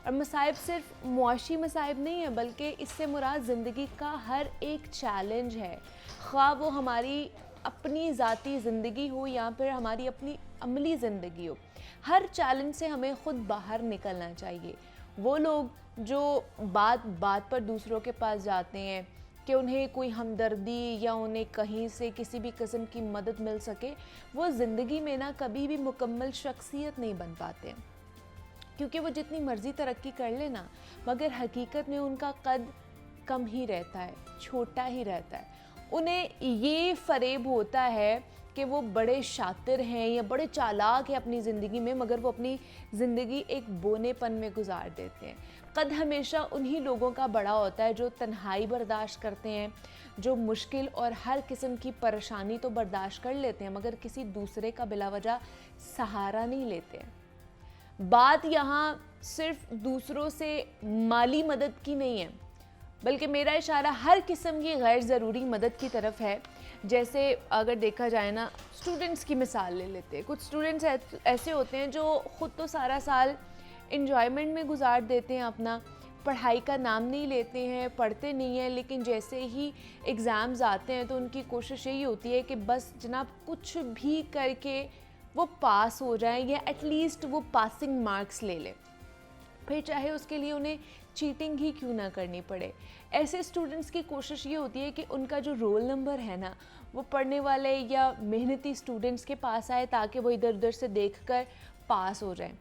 A: और मसाइब सिर्फ मुआशी मसाइब नहीं है, बल्कि इससे मुराद ज़िंदगी का हर एक चैलेंज है, ख्वाह वो हमारी अपनी ज़ाती ज़िंदगी हो या फिर हमारी अपनी अमली ज़िंदगी हो। हर चैलेंज से हमें ख़ुद बाहर निकलना चाहिए। वो लोग जो बात बात पर दूसरों के पास जाते हैं कि उन्हें कोई हमदर्दी या उन्हें कहीं से किसी भी किस्म की मदद मिल सके, वो ज़िंदगी में ना कभी भी मुकम्मल शख्सियत नहीं बन पाते, क्योंकि वो जितनी मर्ज़ी तरक्की कर लेना, मगर हकीकत में उनका कद कम ही रहता है, छोटा ही रहता है। उन्हें ये फ़रेब होता है कि वो बड़े शातिर हैं या बड़े चालाक हैं अपनी ज़िंदगी में, मगर वो अपनी ज़िंदगी एक बोनेपन में गुजार देते हैं। कद हमेशा उन्हीं लोगों का बड़ा होता है जो तन्हाई बर्दाश्त करते हैं, जो मुश्किल और हर किस्म की परेशानी तो बर्दाश्त कर लेते हैं, मगर किसी दूसरे का बिला वजह सहारा नहीं लेते हैं। बात यहाँ सिर्फ दूसरों से माली मदद की नहीं है, बल्कि मेरा इशारा हर किस्म की गैर ज़रूरी मदद की तरफ है। जैसे अगर देखा जाए ना, स्टूडेंट्स की मिसाल ले लेते हैं। कुछ स्टूडेंट्स ऐसे होते हैं जो ख़ुद तो सारा साल इंजॉयमेंट में गुजार देते हैं अपना, पढ़ाई का नाम नहीं लेते हैं, पढ़ते नहीं हैं, लेकिन जैसे ही एग्ज़ाम्स आते हैं तो उनकी कोशिश यही होती है कि बस जनाब कुछ भी करके वो पास हो जाएं या एटलीस्ट वो पासिंग मार्क्स ले लें, फिर चाहे उसके लिए उन्हें चीटिंग ही क्यों ना करनी पड़े। ऐसे स्टूडेंट्स की कोशिश ये होती है कि उनका जो रोल नंबर है ना, वो पढ़ने वाले या मेहनती स्टूडेंट्स के पास आए ताकि वो इधर उधर से देखकर पास हो जाएं।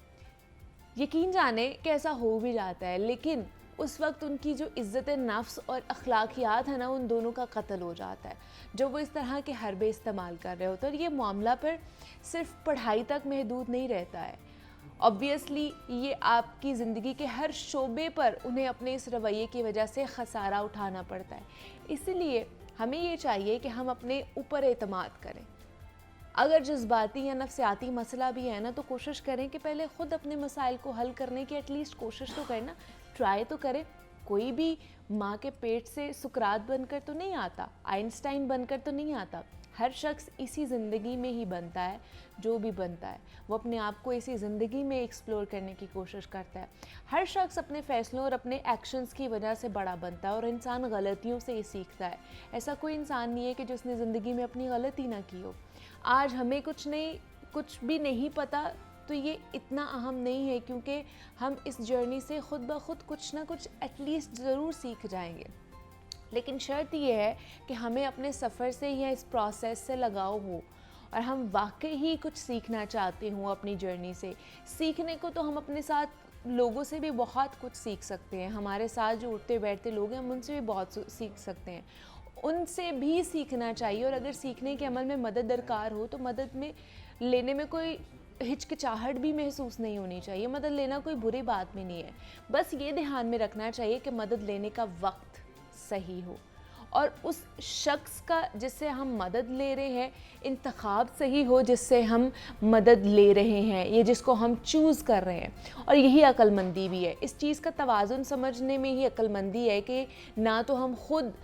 A: यकीन जाने कि ऐसा हो भी जाता है, लेकिन उस वक्त उनकी जो इज़्ज़त नफ्स और अखलाकियात है ना, उन दोनों का कत्ल हो जाता है जब वो इस तरह के हरबे इस्तेमाल कर रहे होते हैं। और ये मामला पर सिर्फ पढ़ाई तक महदूद नहीं रहता है। ऑब्वियसली ये आपकी ज़िंदगी के हर शोबे पर उन्हें अपने इस रवैये की वजह से ख़सारा उठाना पड़ता है। इसलिए हमें ये चाहिए कि हम अपने ऊपर एतमाद करें। अगर जज्बाती या नफ्सियाती मसला भी है ना, तो कोशिश करें कि पहले ख़ुद अपने मसाइल को हल करने की एटलीस्ट कोशिश तो करें ना, ट्राई तो करें। कोई भी माँ के पेट से सुकरात बनकर तो नहीं आता, आइंस्टाइन बनकर तो नहीं आता। हर शख्स इसी ज़िंदगी में ही बनता है, जो भी बनता है वो अपने आप को इसी ज़िंदगी में एक्सप्लोर करने की कोशिश करता है। हर शख्स अपने फ़ैसलों और अपने एक्शंस की वजह से बड़ा बनता है, और इंसान गलतियों से ही सीखता है। ऐसा कोई इंसान नहीं है कि जिसने ज़िंदगी में अपनी गलती ना की हो। आज हमें कुछ भी नहीं पता तो ये इतना अहम नहीं है, क्योंकि हम इस जर्नी से ख़ुद ब खुद कुछ ना कुछ एटलीस्ट ज़रूर सीख जाएंगे। लेकिन शर्त यह है कि हमें अपने सफ़र से या इस प्रोसेस से लगाव हो और हम वाकई ही कुछ सीखना चाहते हों अपनी जर्नी से। सीखने को तो हम अपने साथ लोगों से भी बहुत कुछ सीख सकते हैं। हमारे साथ जो उठते बैठते लोग हैं, हम उनसे भी बहुत सीख सकते हैं, उनसे भी सीखना चाहिए। और अगर सीखने के अमल में मदद दरकार हो तो मदद में लेने में कोई हिचकिचाहट भी महसूस नहीं होनी चाहिए। मदद लेना कोई बुरी बात भी नहीं है, बस ये ध्यान में रखना चाहिए कि मदद लेने का वक्त सही हो और उस शख्स का जिससे हम मदद ले रहे हैं इंतखाब सही हो, जिससे हम मदद ले रहे हैं, ये जिसको हम चूज़ कर रहे हैं। और यही अक्लमंदी भी है। इस चीज़ का तवाज़ुन समझने में ही अक्लमंदी है कि ना तो हम खुद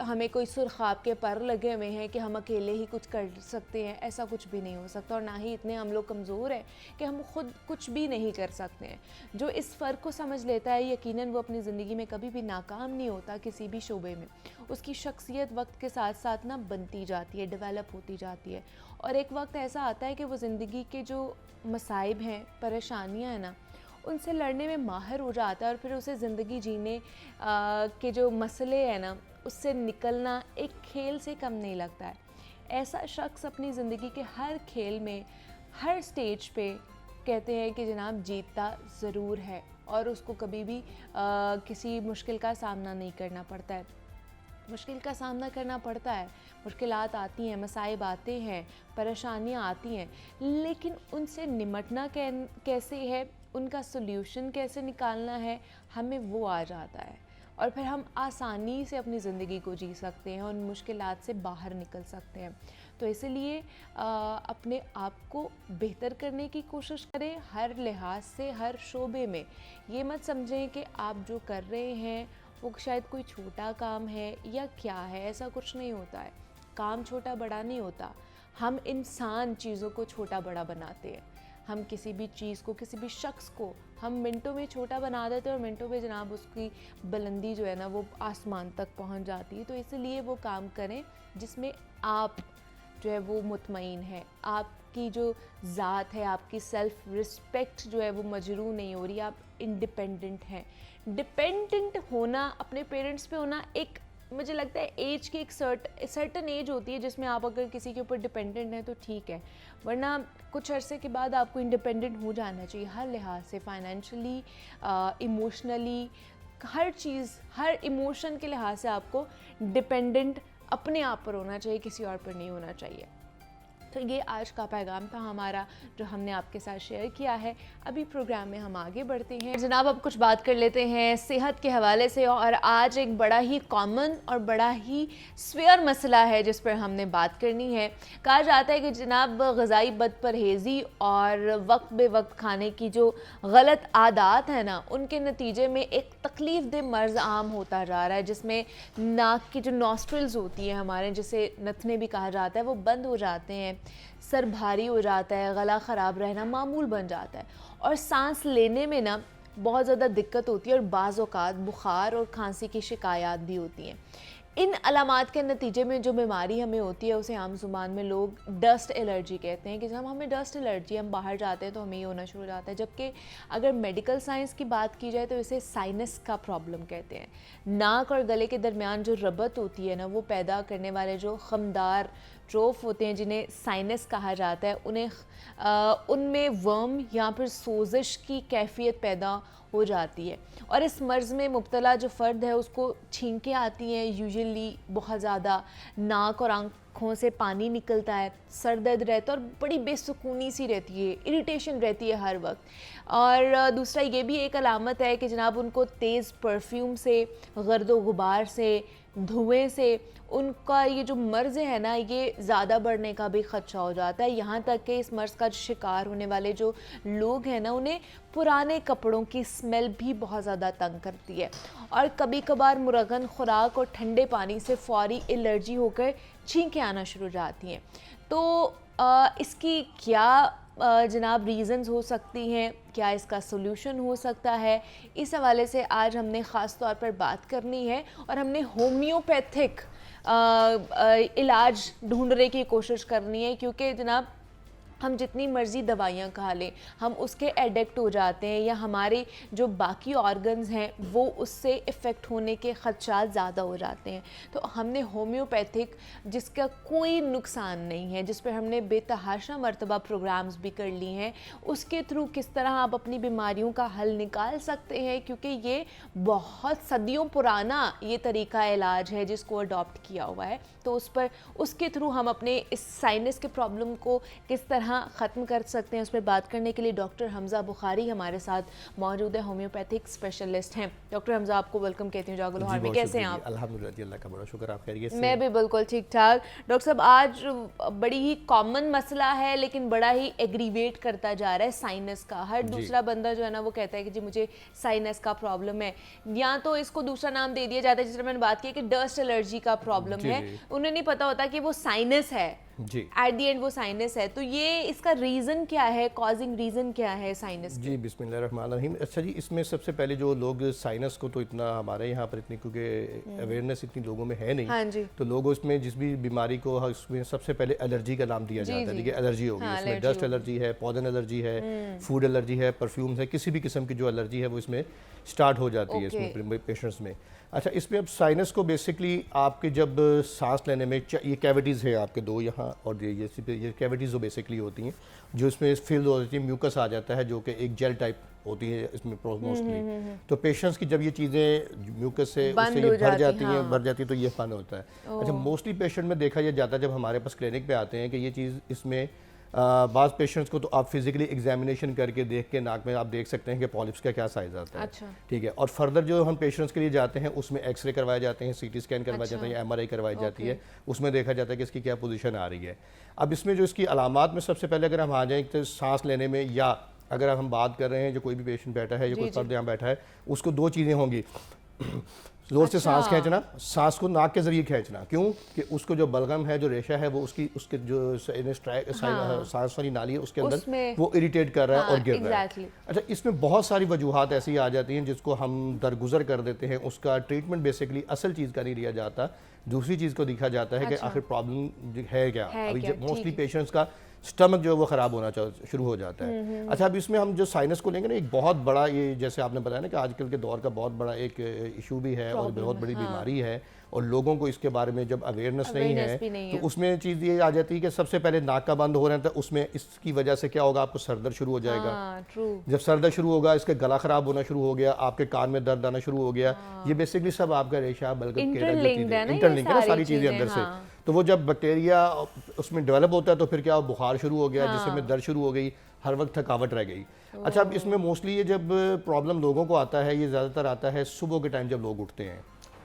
A: हमें कोई सुरखाब के पर लगे हुए हैं कि हम अकेले ही कुछ कर सकते हैं, ऐसा कुछ भी नहीं हो सकता। और ना ही इतने हम लोग कमज़ोर हैं कि हम खुद कुछ भी नहीं कर सकते हैं। जो इस फ़र्क को समझ लेता है, यकीनन वो अपनी ज़िंदगी में कभी भी नाकाम नहीं होता किसी भी शोबे में। उसकी शख्सियत वक्त के साथ साथ ना बनती जाती है, डेवलप होती जाती है। और एक वक्त ऐसा आता है कि वो ज़िंदगी के जो मसाइब हैं, परेशानियाँ हैं ना, उनसे लड़ने में माहिर हो जाता है। और फिर उसे ज़िंदगी जीने के जो मसले हैं ना, उससे निकलना एक खेल से कम नहीं लगता है। ऐसा शख्स अपनी ज़िंदगी के हर खेल में, हर स्टेज पे कहते हैं कि जनाब जीतता ज़रूर है और उसको कभी भी किसी मुश्किल का सामना नहीं करना पड़ता है। मुश्किल का सामना करना पड़ता है, मुश्किलात आती हैं, मसाइब आते हैं, परेशानियां आती हैं, लेकिन उनसे निमटना कैसे है, उनका सॉल्यूशन कैसे निकालना है, हमें वो आ जाता है और फिर हम आसानी से अपनी ज़िंदगी को जी सकते हैं, उन मुश्किलात से बाहर निकल सकते हैं। तो इसलिए अपने आप को बेहतर करने की कोशिश करें हर लिहाज से, हर शोबे में। ये मत समझें कि आप जो कर रहे हैं वो शायद कोई छोटा काम है या क्या है, ऐसा कुछ नहीं होता है। काम छोटा बड़ा नहीं होता, हम इंसान चीज़ों को छोटा बड़ा बनाते हैं। हम किसी भी चीज़ को, किसी भी शख्स को हम मिनटों में छोटा बना देते हैं और मिनटों में जनाब उसकी बुलंदी जो है ना वो आसमान तक पहुंच जाती है। तो इसलिए वो काम करें जिसमें आप जो है वो मुतमईन है, आपकी जो ज़ात है, आपकी सेल्फ रिस्पेक्ट जो है वो मजरूह नहीं हो रही, आप इंडिपेंडेंट हैं। डिपेंडेंट होना, अपने पेरेंट्स पे होना, एक मुझे लगता है एज की एक सर्टन एज होती है जिसमें आप अगर किसी के ऊपर डिपेंडेंट हैं तो ठीक है, वरना कुछ अरसे के बाद आपको इंडिपेंडेंट हो जाना चाहिए हर लिहाज से, फाइनेंशियली, इमोशनली, हर चीज़, हर इमोशन के लिहाज से आपको डिपेंडेंट अपने आप पर होना चाहिए, किसी और पर नहीं होना चाहिए। तो ये आज का पैगाम था हमारा जो हमने आपके साथ शेयर किया है। अभी प्रोग्राम में हम आगे बढ़ते हैं जनाब, अब कुछ बात कर लेते हैं सेहत के हवाले से। और आज एक बड़ा ही कॉमन और बड़ा ही स्वेयर मसला है जिस पर हमने बात करनी है। कहा जाता है कि जनाब ग़िज़ाई बदपरहेज़ी और वक्त बे वक्त खाने की जो गलत आदत है ना, उनके नतीजे में एक तकलीफ़ दे मर्ज़ आम होता जा रहा है, जिसमें नाक की जो नॉस्ट्रल्स होती हैं हमारे, जिसे नथने भी कहा जाता है, वो बंद हो जाते हैं, सर भारी हो जाता है, गला ख़राब रहना मामूल बन जाता है और सांस लेने में ना बहुत ज़्यादा दिक्कत होती है और बाज़ औक़ात बुखार और खांसी की शिकायत भी होती हैं। इन अलामात के नतीजे में जो बीमारी हमें होती है उसे आम ज़ुबान में लोग डस्ट एलर्जी कहते हैं कि जब हमें डस्ट एलर्जी, हम बाहर जाते हैं तो हमें ये होना शुरू हो जाता है। जबकि अगर मेडिकल साइंस की बात की जाए तो इसे साइनस का प्रॉब्लम कहते हैं। नाक और गले के दरमियान जो रबत होती है ना, वो पैदा करने वाले जो खमदार ट्रोफ होते हैं जिन्हें साइनस कहा जाता है, उनमें वर्म या फिर सोजिश की कैफियत पैदा हो जाती है और इस मर्ज़ में मुब्तला जो फ़र्द है उसको छींकें आती हैं, यूजुअली बहुत ज़्यादा, नाक और आँखों से पानी निकलता है, सर दर्द रहता है और बड़ी बेसुकूनी सी रहती है, इरिटेशन रहती है हर वक्त। और दूसरा ये भी एक अलामत है कि जनाब उनको तेज़ परफ्यूम से, गर्द व गुबार से, धुएं से उनका ये जो मर्ज़ है ना ये ज़्यादा बढ़ने का भी ख़दशा हो जाता है। यहाँ तक कि इस मर्ज़ का शिकार होने वाले जो लोग हैं ना, उन्हें पुराने कपड़ों की स्मेल भी बहुत ज़्यादा तंग करती है और कभी कभार मुरगन खुराक और ठंडे पानी से फौरी एलर्जी होकर छींकें आना शुरू हो जाती हैं। तो इसकी क्या जनाब रीज़न्स हो सकती हैं, क्या इसका सोल्यूशन हो सकता है, इस हवाले से आज हमने ख़ास तौर पर बात करनी है और हमने होम्योपैथिक इलाज ढूंढने की कोशिश करनी है। क्योंकि जनाब हम जितनी मर्ज़ी दवाइयाँ खा लें, हम उसके एडिक्ट हो जाते हैं या हमारे जो बाकी ऑर्गन्स हैं वो उससे इफ़ेक्ट होने के ख़दशात ज़्यादा हो जाते हैं। तो हमने होम्योपैथिक, जिसका कोई नुकसान नहीं है, जिस पर हमने बेतहाशा मरतबा प्रोग्राम्स भी कर लिए हैं, उसके थ्रू किस तरह आप अपनी बीमारियों का हल निकाल सकते हैं, क्योंकि ये बहुत सदियों पुराना ये तरीका इलाज है जिसको अडॉप्ट किया हुआ है। तो उस पर, उसके थ्रू हम अपने इस साइनस के प्रॉब्लम को किस तरह ख़त्म कर सकते हैं, उस पर बात करने के लिए डॉक्टर हमज़ा बुखारी हमारे साथ मौजूद है, होम्योपैथिक स्पेशलिस्ट हैं। डॉक्टर हमज़ा, आपको वेलकम कहती हूँ जागो लाहौर में। कैसे हैं आप?
B: अल्हम्दुलिल्लाह जी, अल्लाह का बड़ा शुक्र, आप खैरियत से?
A: मैं भी बिल्कुल ठीक ठाक। डॉक्टर साहब, आज बड़ी ही कॉमन मसला है लेकिन बड़ा ही एग्रीवेट करता जा रहा है साइनस का। हर दूसरा बंदा जो है ना वो कहता है कि जी मुझे साइनस का प्रॉब्लम है, या तो इसको दूसरा नाम दे दिया जाता है, जिस तरह मैंने बात की कि डस्ट एलर्जी का प्रॉब्लम है, उन्हें नहीं पता होता कि वो साइनस है
B: जी,
A: एट दी एंड वो साइनस है। तो ये इसका रीज़न क्या है, कॉजिंग रीज़न क्या है साइनस?
B: जी बिस्मिल्लाहिर्रहमानिर्रहीम। अच्छा जी, इसमें सबसे पहले जो लोग साइनस को तो इतना हमारे यहाँ पर इतनी, क्योंकि अवेयरनेस इतनी लोगों में है नहीं,
A: हाँ जी,
B: तो लोग उसमें जिस भी बीमारी को उसमें सबसे पहले एलर्जी का नाम दिया जाता है। देखिए एलर्जी होगी,
A: हाँ,
B: इसमें डस्ट एलर्जी है, पॉलन एलर्जी है, फूड एलर्जी है, परफ्यूम्स है, किसी भी किस्म की जो एलर्जी है वो इसमें स्टार्ट हो जाती है इसमें पेशेंट्स में। अच्छा, इसमें अब साइनस को बेसिकली आपके जब सांस लेने में ये कैविटीज़ है आपके दो यहाँ, और ये कैविटीज़ जो बेसिकली होती हैं जो इसमें फिल हो जाती है, म्यूकस आ जाता है जो कि एक जेल टाइप होती है इसमें मोस्टली। तो पेशेंट्स की जब ये चीज़ें म्यूकस से उससे ये भर जाती हैं तो ये फन होता है। अच्छा, मोस्टली पेशेंट में देखा यह जाता है जब हमारे पास क्लिनिक पे आते हैं कि ये चीज़ इसमें बाज़ पेशेंट्स को तो आप फिजिकली एग्जामिनेशन करके देख के नाक में आप देख सकते हैं कि पॉलिप्स का क्या साइज आता है।
A: अच्छा।
B: ठीक है, और फर्दर जो हम पेशेंट्स के लिए जाते हैं उसमें एक्सरे करवाए जाते हैं, सीटी स्कैन करवाया जाता है या एमआरआई करवाई जाती है, उसमें देखा जाता है कि इसकी क्या पोजीशन आ रही है। अब इसमें जो इसकी अलामात में सबसे पहले अगर हम आ जाएँ तो सांस लेने में, या अगर हम बात कर रहे हैं जो कोई भी पेशेंट बैठा है या कोई फर्द यहाँ बैठा है, उसको दो चीज़ें होंगी, जोर से सांस खींचना, सांस को नाक के जरिए खींचना। क्यों कि उसको जो बलगम है, जो रेशा है, वो उसके जो सांस वाली नाली है उसके अंदर वो इरिटेट कर रहा है और गिर रहा है। अच्छा, इसमें बहुत सारी वजूहात ऐसी आ जाती हैं जिसको हम दरगुजर कर देते हैं। उसका ट्रीटमेंट बेसिकली असल चीज़ का नहीं लिया जाता, दूसरी चीज़ को देखा जाता है कि आखिर प्रॉब्लम है क्या। अभी मोस्टली पेशेंट्स का स्टमक जो है वो ख़राब होना शुरू हो जाता है। अच्छा, अब इसमें हम जो साइनस को लेंगे ना, एक बहुत बड़ा, ये जैसे आपने बताया ना कि आजकल के दौर का बहुत बड़ा एक इशू भी है और बहुत बड़ी बीमारी है, और लोगों को इसके बारे में जब अवेयरनेस नहीं है तो उसमें चीज़ ये आ जाती है कि सबसे पहले नाक का बंद हो रहा है, उसमें इसकी वजह से क्या होगा, आपको सर दर्द शुरू हो जाएगा। जब सर दर्द शुरू होगा, इसका गला खराब होना शुरू हो गया, आपके कान में दर्द आना शुरू हो गया। ये बेसिकली सब आपका रेशा बल्कि इंटरलिंक्ड है, सारी चीज़ें अंदर से। तो वो जब बैक्टीरिया उसमें डेवलप होता है तो फिर क्या, बुखार शुरू हो गया, जिससे में दर्द शुरू हो गई, हर वक्त थकावट रह गई। अच्छा, अब इसमें मोस्टली ये जब प्रॉब्लम लोगों को आता है, ये ज़्यादातर आता है सुबह के टाइम जब लोग उठते हैं,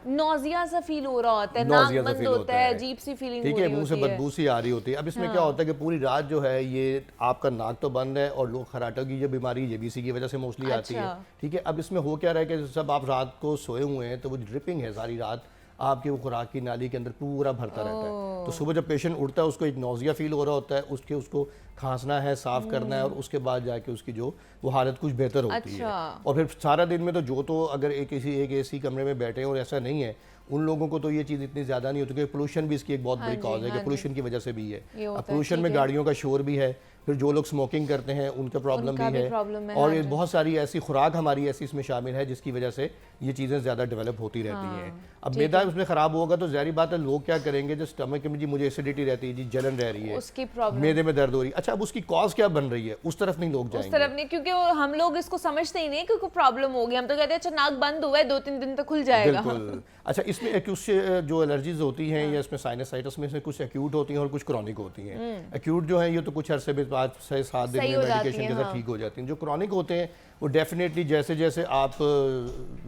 A: नौजिया सा फील हो रहा होता है, नाक बंद होता है, अजीब सी फीलिंग
B: ठीक है, मुंह से बदबू सी आ रही होती है। अब इसमें क्या होता है कि पूरी रात जो है ये आपका नाक तो बंद है, और लोग खराटों की जो बीमारी ये भी इसी की वजह से मोस्टली आती है। ठीक है, अब इसमें हो क्या रहा है कि जब आप रात को सोए हुए हैं तो वो ड्रिपिंग है सारी रात आपके वो खुराक की नाली के अंदर पूरा भरता रहता है। तो सुबह जब पेशेंट उठता है उसको एक नौजिया फील हो रहा होता है, उसको खांसना है, साफ करना है, और उसके बाद जाके उसकी जो वो हालत कुछ बेहतर होती है। और फिर सारा दिन में तो अगर एक एसी कमरे में बैठे हैं और ऐसा नहीं है, उन लोगों को तो ये चीज़ इतनी ज़्यादा नहीं होती, क्योंकि पोल्यूशन भी इसकी एक बहुत बड़ी कॉज है कि पोल्यूशन की वजह से भी है। अब पोल्यूशन में गाड़ियों का शोर भी है, फिर जो लोग स्मोकिंग करते हैं उनका प्रॉब्लम भी है, और बहुत सारी ऐसी खुराक हमारी ऐसी इसमें शामिल है जिसकी वजह से ये चीज़ें ज़्यादा डेवलप होती रहती हैं। अब मैदा उसमें ख़राब होगा तो ज़ाहिर बात है लोग क्या करेंगे, जो स्टमक में जी मुझे एसिडिटी रहती है, जी जलन रह रही है, मैदे में दर्द हो रही है। अच्छा, अब उसकी कॉज क्या बन रही है, उस तरफ नहीं लोग जाएंगे,
A: उस तरफ नहीं, क्योंकि हम लोग इसको समझते ही नहीं क्योंकि प्रॉब्लम हो गई। हम तो कहते हैं अच्छा नाक बंद हुआ है, 2-3 दिन तक खुल जाएगा।
B: बिल्कुल। अच्छा, इसमें एक्यूट जो एलर्जीज होती हैं या इसमें साइनसाइटिस में से कुछ एक्यूट होती हैं और कुछ क्रॉनिक होती हैं। एक्यूट जो है ये तो कुछ अरसे में 5 से 7 दिन में मेडिकेशन के साथ ठीक हो जाती हैं। जो क्रॉनिक होते हैं वो डेफिनेटली जैसे जैसे आप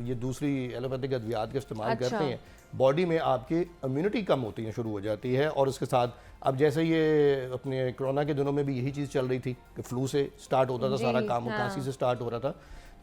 B: ये दूसरी एलोपैथिक अद्वियात का इस्तेमाल करते हैं, बॉडी में आपकी इम्यूनिटी कम होती है, शुरू हो जाती है। और उसके साथ अब जैसे ये अपने कोरोना के दिनों में भी यही चीज़ चल रही थी कि फ्लू से स्टार्ट होता था सारा काम, खांसी से स्टार्ट हो रहा था,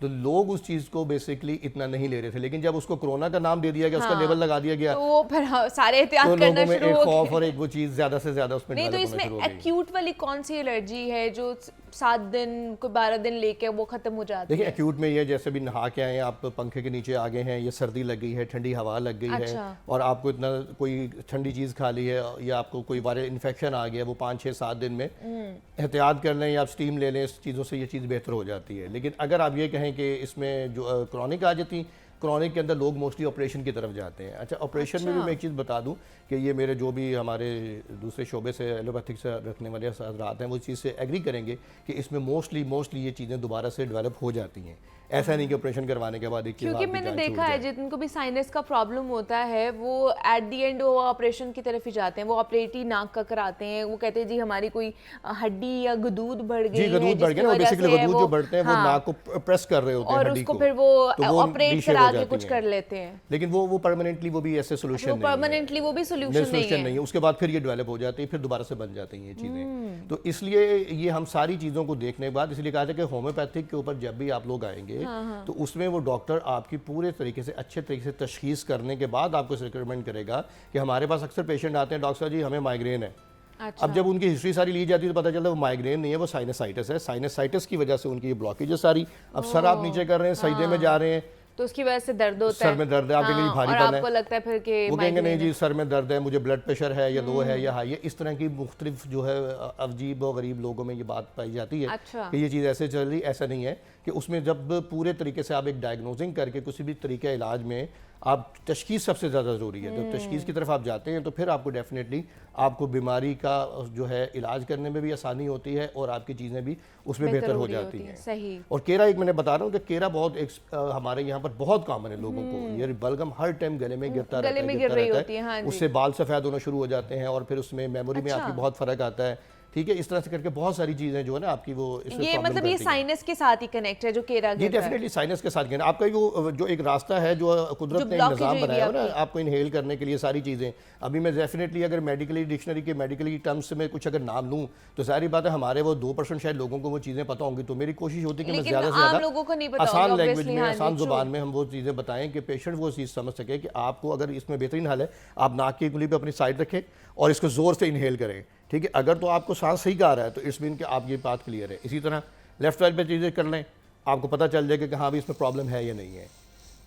B: तो लोग उस चीज़ को बेसिकली इतना नहीं ले रहे थे। लेकिन जब उसको कोरोना का नाम दे दिया गया, उसका लेवल लगा दिया गया,
A: तो फिर सारे एहतियात
B: तो
A: करना
B: लोगों में
A: शुरू
B: एक
A: हो
B: खौफ
A: गए।
B: और एक वो चीज़ ज़्यादा से ज़्यादा उसमें
A: नहीं, तो
B: डेवलप होना शुरू
A: इसमें
B: हो गई।
A: एक्यूट वाली कौन सी एलर्जी है जो 7 दिन को 12 दिन लेके वो खत्म हो जाती है?
B: देखिए, एक्यूट में ये जैसे भी नहा के आए, आप पंखे के नीचे आ गए हैं, ये सर्दी लग गई है, ठंडी हवा लग गई है, और आपको इतना कोई ठंडी चीज़ खा ली है या आपको कोई वायरल इन्फेक्शन आ गया, वो 5-6-7 दिन में एहतियात कर लें या आप स्टीम ले लें, इस चीज़ों से ये चीज़ बेहतर हो जाती है। लेकिन अगर आप ये कहें कि इसमें जो क्रॉनिक आ जाती, क्रॉनिक के अंदर लोग मोस्टली ऑपरेशन की तरफ जाते हैं। अच्छा, ऑपरेशन में भी मैं एक चीज़ बता दूं कि ये मेरे जो भी हमारे दूसरे शोबे से एलोपैथिक से रखने वाले हज़रात हैं वो इस चीज़ से एग्री करेंगे कि इसमें मोस्टली ये चीज़ें दोबारा से डेवलप हो जाती हैं। ऐसा नहीं कि ऑपरेशन करवाने के बाद एक चीज़,
A: क्योंकि मैंने देखा है जिनको भी साइनस का प्रॉब्लम होता है वो एट द एंड वो ऑपरेशन की तरफ ही जाते हैं, वो ऑपरेटिव नाक का कराते हैं, वो कहते हैं जी हमारी कोई हड्डी या गदूद बढ़ गई है,
B: गदूद बढ़ गया ना, बेसिकली गदूद जो बढ़ते हैं वो नाक को प्रेस कर रहे होते हैं
A: और
B: हड्डी
A: उसको
B: को,
A: फिर वो
B: तो
A: ऑपरेट करा के कुछ कर लेते हैं।
B: लेकिन वो परमानेंटली वो भी ऐसे सोल्यूशन नहीं है,
A: परमानेंटली वो भी सोल्यूशन
B: नहीं है। उसके बाद फिर ये डेवलप हो जाती है, फिर दोबारा से बन जाती हैं ये चीज़ें। तो इसलिए ये हम सारी चीज़ों को देखने के बाद इसलिए कहा था कि होम्योपैथिक के ऊपर जब भी आप लोग आएंगे तो उसमें वो डॉक्टर आपकी पूरे तरीके से अच्छे तरीके से तशखीस करने के बाद आपको रिकमेंड करेगा कि हमारे पास अक्सर पेशेंट आते हैं, डॉक्टर साहब जी हमें माइग्रेन है।
A: अच्छा।
B: अब जब उनकी हिस्ट्री सारी ली जाती है तो पता चलता है वो माइग्रेन नहीं है, वो साइनसाइटिस है। साइनसाइटिस की वजह से उनकी ये ब्लॉकेज सारी, अब सर आप नीचे कर रहे हैं, सजदे में जा रहे हैं
A: तो उसकी वजह से दर्द होता है,
B: सर में दर्द है, आपके लिए भारी
A: और आपको लगता है फिर कि
B: वो कहेंगे नहीं जी सर में दर्द है, मुझे ब्लड प्रेशर है या लो है या हाई है। इस तरह की मुख्तलिफ जो है अजीब और गरीब लोगों में ये बात पाई जाती है कि ये चीज़ ऐसे चल रही, ऐसा नहीं है। कि उसमें जब पूरे तरीके से आप एक डायग्नोजिंग करके किसी भी तरीके इलाज में आप तशखीस सबसे ज़्यादा ज़रूरी है। तो तशखीस की तरफ आप जाते हैं तो फिर आपको डेफिनेटली आपको बीमारी का जो है इलाज करने में भी आसानी होती है और आपकी चीज़ें भी उसमें बेहतर हो जाती हैं।
A: सही।
B: और केरा एक मैंने बता रहा हूँ कि केरा बहुत हमारे यहाँ पर बहुत कॉमन है लोगों को, ये बलगम हर टाइम गले में गिरता रहता है,
A: हाँ,
B: उससे बाल सफ़ेद होना शुरू हो जाते हैं और फिर उसमें मेमोरी में आपकी बहुत फ़र्क आता है। ठीक है, इस तरह से करके बहुत सारी चीजें जो है ना आपकी वो
A: ये मतलब ये साइनस के साथ ही कनेक्ट है जो केरा
B: ये डेफिनेटली साइनस के साथ कनेक्ट। आपका जो एक रास्ता है जो कुदरत ने निज़ाम बनाया है ना आपको इनहेल करने के लिए सारी चीज़ें, अभी मैं डेफिनेटली अगर मेडिकली डिक्शनरी के मेडिकली टर्म्स में कुछ अगर नाम लूँ तो सारी बात है हमारे वो 2% शायद लोगों को वो चीज़ें पता होंगी। तो मेरी कोशिश होती है कि मैं ज़्यादा से ज़्यादा आसान लैंग्वेज में आसान ज़ुबान में हम वो चीज़ें बताएं कि पेशेंट वो चीज़ समझ सके कि आपको अगर इसमें बेहतरीन हल है आप नाक की उंगली पे अपनी साइड रखें और इसको ज़ोर से इनहेल करें। ठीक है, अगर तो आपको सांस सही का आ रहा है तो इट्स मीन कि आप ये बात क्लियर है। इसी तरह लेफ्ट साइड पे चीज़ें कर लें, आपको पता चल जाएगा कि हाँ भी इसमें प्रॉब्लम है या नहीं है।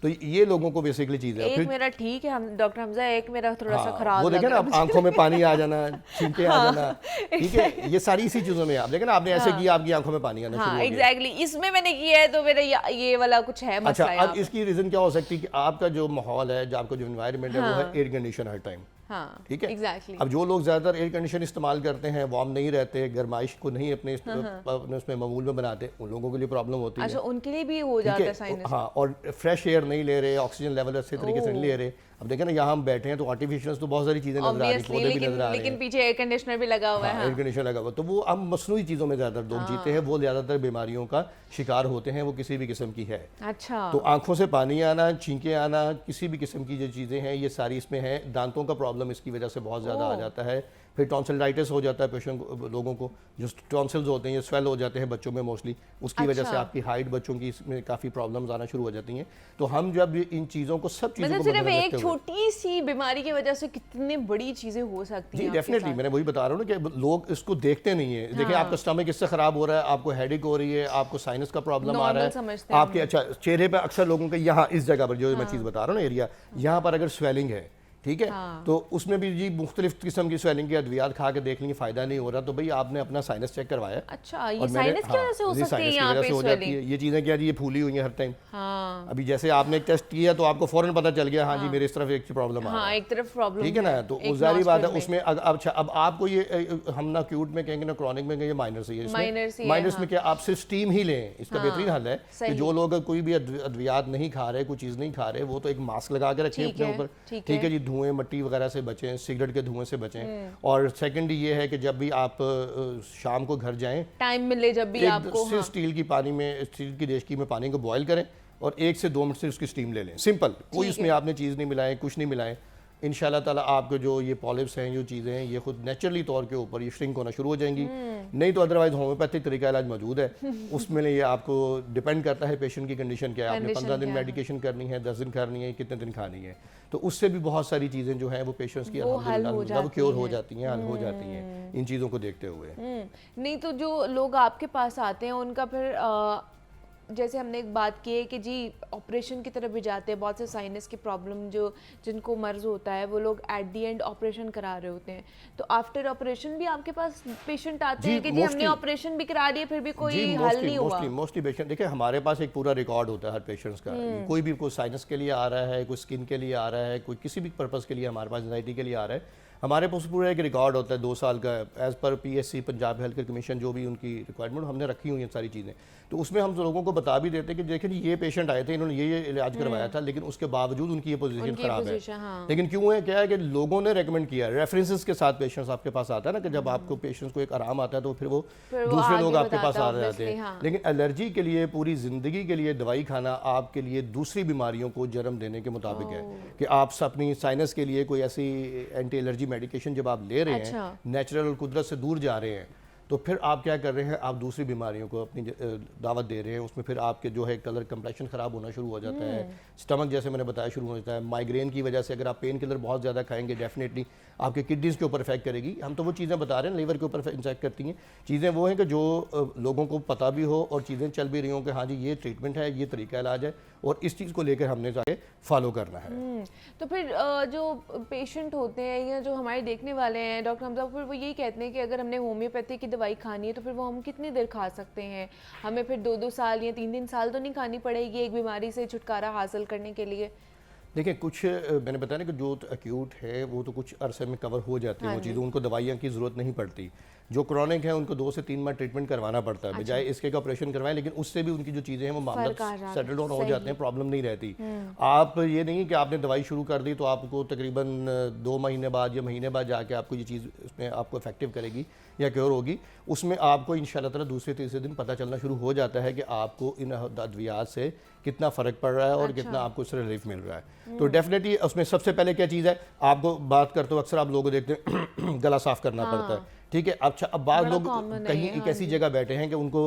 B: तो ये लोगों को बेसिकली चीज़ है।
A: एक मेरा ठीक है हम डॉक्टर हमजा, एक मेरा थोड़ा सा खराब
B: वो देखें ना, आप आंखों में पानी आ जाना, छींके आ जाना, ठीक है, ये सारी इसी चीज़ों में आप देखें ना, आपने ऐसे किया आपकी आंखों में पानी आना शुरू हो गया।
A: एग्जैक्टली, इसमें मैंने किया है तो मेरा ये वाला कुछ है मसला।
B: अच्छा, अब इसकी रीज़न क्या हो सकती है कि आपका जो माहौल है, जो आपका जो एनवायरनमेंट है वो है एयर कंडीशन हर टाइम।
A: हाँ,
B: ठीक है,
A: exactly.
B: अब जो लोग ज़्यादातर एयर कंडीशन इस्तेमाल करते हैं, वार्म नहीं रहते, गर्माइश को नहीं अपने उसमें मामूल में बनाते, उन लोगों के लिए प्रॉब्लम होती है।
A: अच्छा, उनके लिए भी हो जाता है साइनस।
B: हाँ, और फ्रेश एयर नहीं ले रहे, ऑक्सीजन लेवल अच्छे तरीके से नहीं ले रहे। अब देखें ना, यहाँ हम बैठे हैं तो आर्टिफिशियल तो बहुत सारी चीज़ें नजर आ रही हैं, पौधे भी नजर आ रहे हैं,
A: लेकिन पीछे एयर कंडीशनर भी लगा हुआ है।
B: एयर कंडीशनर लगा हुआ, तो वो अब मसनूई चीज़ों में ज़्यादातर लोग जीते हैं, वो ज़्यादातर बीमारियों का शिकार होते हैं, वो किसी भी किस्म की है।
A: अच्छा,
B: तो आंखों से पानी आना, छींके आना, किसी भी किस्म की जो चीज़ें हैं ये सारी इसमें है। दांतों का प्रॉब्लम इसकी वजह से बहुत ज़्यादा आ जाता है। फिर टॉन्सिलाइटिस हो जाता है पेशेंट लोगों को, जो टॉन्सिल्स होते हैं ये स्वेल हो जाते हैं बच्चों में मोस्टली, उसकी वजह से आपकी हाइट बच्चों की इसमें काफ़ी प्रॉब्लम्स आना शुरू हो जाती हैं। तो हम जब इन चीज़ों को सब चीज़ों को
A: सिर्फ एक छोटी सी बीमारी की वजह से कितनी बड़ी चीज़ें हो सकती हैं।
B: जी डेफिनेटली, मैंने वही बता रहा हूँ ना कि लोग इसको देखते नहीं है। देखिए आपका स्टमक इससे ख़राब हो रहा है, आपको हेडेक हो रही है, आपको साइनस का प्रॉब्लम आ रहा है, आपके अच्छा चेहरे पर अक्सर लोगों के यहाँ इस जगह पर जो मैं चीज़ बता रहा हूँ ना एरिया, यहाँ पर अगर स्वेलिंग है, ठीक है, तो उसमें भी जी मुख्तलिफ किस्म की स्वेलिंग की अद्वियात खा के देख लेंगे, फायदा नहीं हो रहा तो भाई आपने अपना साइनस चेक करवाया।
A: अच्छा, ये साइनस की वजह से हो सकती है, यहाँ पे स्वेलिंग,
B: ये चीजें क्या जी, ये फूली हुई हैं हर टाइम।
A: हाँ,
B: अभी जैसे आपने एक टेस्ट किया तो आपको फौरन पता चल गया, हाँ जी मेरे इस तरफ एक प्रॉब्लम आ रहा है,
A: एक तरफ प्रॉब्लम,
B: ठीक है ना। तो जाहिर बात है उसमें अच्छा, अब आपको ये हम ना एक्यूट में कहेंगे ना क्रॉनिक में कहेंगे, माइनर से है, माइनर्स में क्या आप सिर्फ स्टीम ही लें, इसका बेहतरीन हल है कि जो लोग कोई भी अद्वियात नहीं खा रहे, कोई चीज नहीं खा रहे, वो तो एक मास्क लगा के रखें अपने ऊपर, ठीक है जी, धुएं मट्टी वगैरह से बचें, सिगरेट के धुएं से बचें। और सेकंड ये है कि जब भी आप शाम को घर जाएं,
A: टाइम मिले जब भी आपको,
B: स्टील की पानी में, स्टील की देशकी में पानी को बॉयल करें और 1 से 2 मिनट से उसकी स्टीम ले लें। सिंपल, कोई उसमें आपने चीज़ नहीं मिलाएं, कुछ नहीं मिलाएं, इंशाल्लाह ताला आपके जो ये पॉलिप्स हैं, जो चीज़ें हैं, ये खुद नेचुरली तौर के ऊपर ये श्रिंक होना शुरू हो जाएंगी। नहीं तो अदरवाइज होम्योपैथिक तरीका इलाज मौजूद है, उसमें ये आपको डिपेंड करता है पेशेंट की कंडीशन क्या है, आपने 15 दिन मेडिकेशन करनी है, 10 दिन करनी है, कितने दिन खानी है, तो उससे भी बहुत सारी चीज़ें जो हैं वो पेशेंट्स की अल्हम्दुलिल्लाह वो क्योर हो जाती हैं, हल हो जाती हैं इन चीज़ों को देखते हुए।
A: नहीं तो जो लोग आपके पास आते हैं उनका फिर जैसे हमने एक बात की है कि जी ऑपरेशन की तरफ भी जाते हैं, बहुत से साइनस की प्रॉब्लम जो जिनको मर्ज होता है वो लोग एट दी एंड ऑपरेशन करा रहे होते हैं, तो आफ्टर ऑपरेशन भी आपके पास पेशेंट आते हैं कि जी हमने ऑपरेशन भी करा दिया फिर भी कोई हल नहीं हुआ।
B: मोस्टली पेशेंट, देखिए हमारे पास एक पूरा रिकॉर्ड होता है हर पेशेंट्स का, कोई भी कोई साइनस के लिए आ रहा है, कोई स्किन के लिए आ रहा है, कोई किसी भी पर्पज़ के लिए हमारे पास एंजाइटी के लिए आ रहा है, हमारे पास पूरा एक रिकॉर्ड होता है 2 साल का, as per PSC Punjab health care commission जो भी उनकी रिक्वायरमेंट हमने रखी हुई हैं सारी चीज़ें, तो उसमें हम लोगों को बता भी देते हैं कि देखिए ये पेशेंट आए थे, इन्होंने ये इलाज करवाया था, लेकिन उसके बावजूद उनकी ये पोजीशन ख़राब है।
A: हाँ।
B: लेकिन क्यों है, क्या है कि लोगों ने रेकमेंड किया, रेफरेंसेस के साथ पेशेंट्स आपके पास आता है ना, कि जब आपको पेशेंट्स को एक आराम आता है तो फिर वो दूसरे लोग आपके पास आ जाते हैं। लेकिन एलर्जी के लिए पूरी ज़िंदगी के लिए दवाई खाना आपके लिए दूसरी बीमारियों को जन्म देने के मुताबिक है, कि आप अपनी साइनस के लिए कोई ऐसी एंटी एलर्जी मेडिकेशन जब आप ले रहे हैं, नेचुरल और कुदरत से दूर जा रहे हैं, तो फिर आप क्या कर रहे हैं, आप दूसरी बीमारियों को अपनी दावत दे रहे हैं, उसमें फिर आपके जो है कलर कंप्लेक्शन ख़राब होना शुरू हो जाता है, स्टमक जैसे मैंने बताया शुरू हो जाता है, माइग्रेन की वजह से अगर आप पेन किलर बहुत ज़्यादा खाएंगे डेफिनेटली आपके किडनीज़ के ऊपर इफेक्ट करेगी। हम तो वो चीज़ें बता रहे हैं, लीवर के ऊपर इफेक्ट करती हैं। चीज़ें वो हैं कि जो लोगों को पता भी हो और चीज़ें चल भी रही हों कि हाँ जी ये ट्रीटमेंट है, ये तरीका इलाज है, और इस चीज़ को लेकर हमने जाके फॉलो करना है।
A: तो फिर जो पेशेंट होते हैं या जो हमारे देखने वाले हैं डॉक्टर हमजा, फिर वो यही कहते हैं कि अगर हमने होम्योपैथी की दवाई खानी है तो फिर वो हम कितनी देर खा सकते हैं? हमें फिर 2-2 साल या 3-3 साल तो नहीं खानी पड़ेगी एक बीमारी से छुटकारा हासिल करने के लिए?
B: देखिए कुछ मैंने बताया ना कि जो एक्यूट है वो तो कुछ अरसे में कवर हो जाती है वो चीज़ें, उनको दवाइयाँ की ज़रूरत नहीं पड़ती। जो क्रॉनिक है उनको 2 से 3 बार ट्रीटमेंट करवाना पड़ता है, बजाय इसके का ऑपरेशन करवाएं, लेकिन उससे भी उनकी जो चीज़ें हैं वो मामला सेटल डाउन हो जाते हैं, प्रॉब्लम नहीं रहती। आप ये नहीं कि आपने दवाई शुरू कर दी तो आपको तकरीबन 2 महीने बाद या महीने बाद जाके आपको ये चीज़ उसमें आपको इफेक्टिव करेगी या क्योर होगी। उसमें आपको इंशाल्लाह ताला दूसरे तीसरे दिन पता चलना शुरू हो जाता है कि आपको इन अद्वियात से कितना फ़र्क पड़ रहा है और कितना आपको उससे रिलीफ मिल रहा है। तो डेफिनेटली उसमें सबसे पहले क्या चीज़ है, आपको बात करते हो अक्सर आप लोगों को देखते हैं गला साफ़ करना पड़ता है, ठीक है। अच्छा, अब बाद लोग कहीं एक ऐसी जगह बैठे हैं कि उनको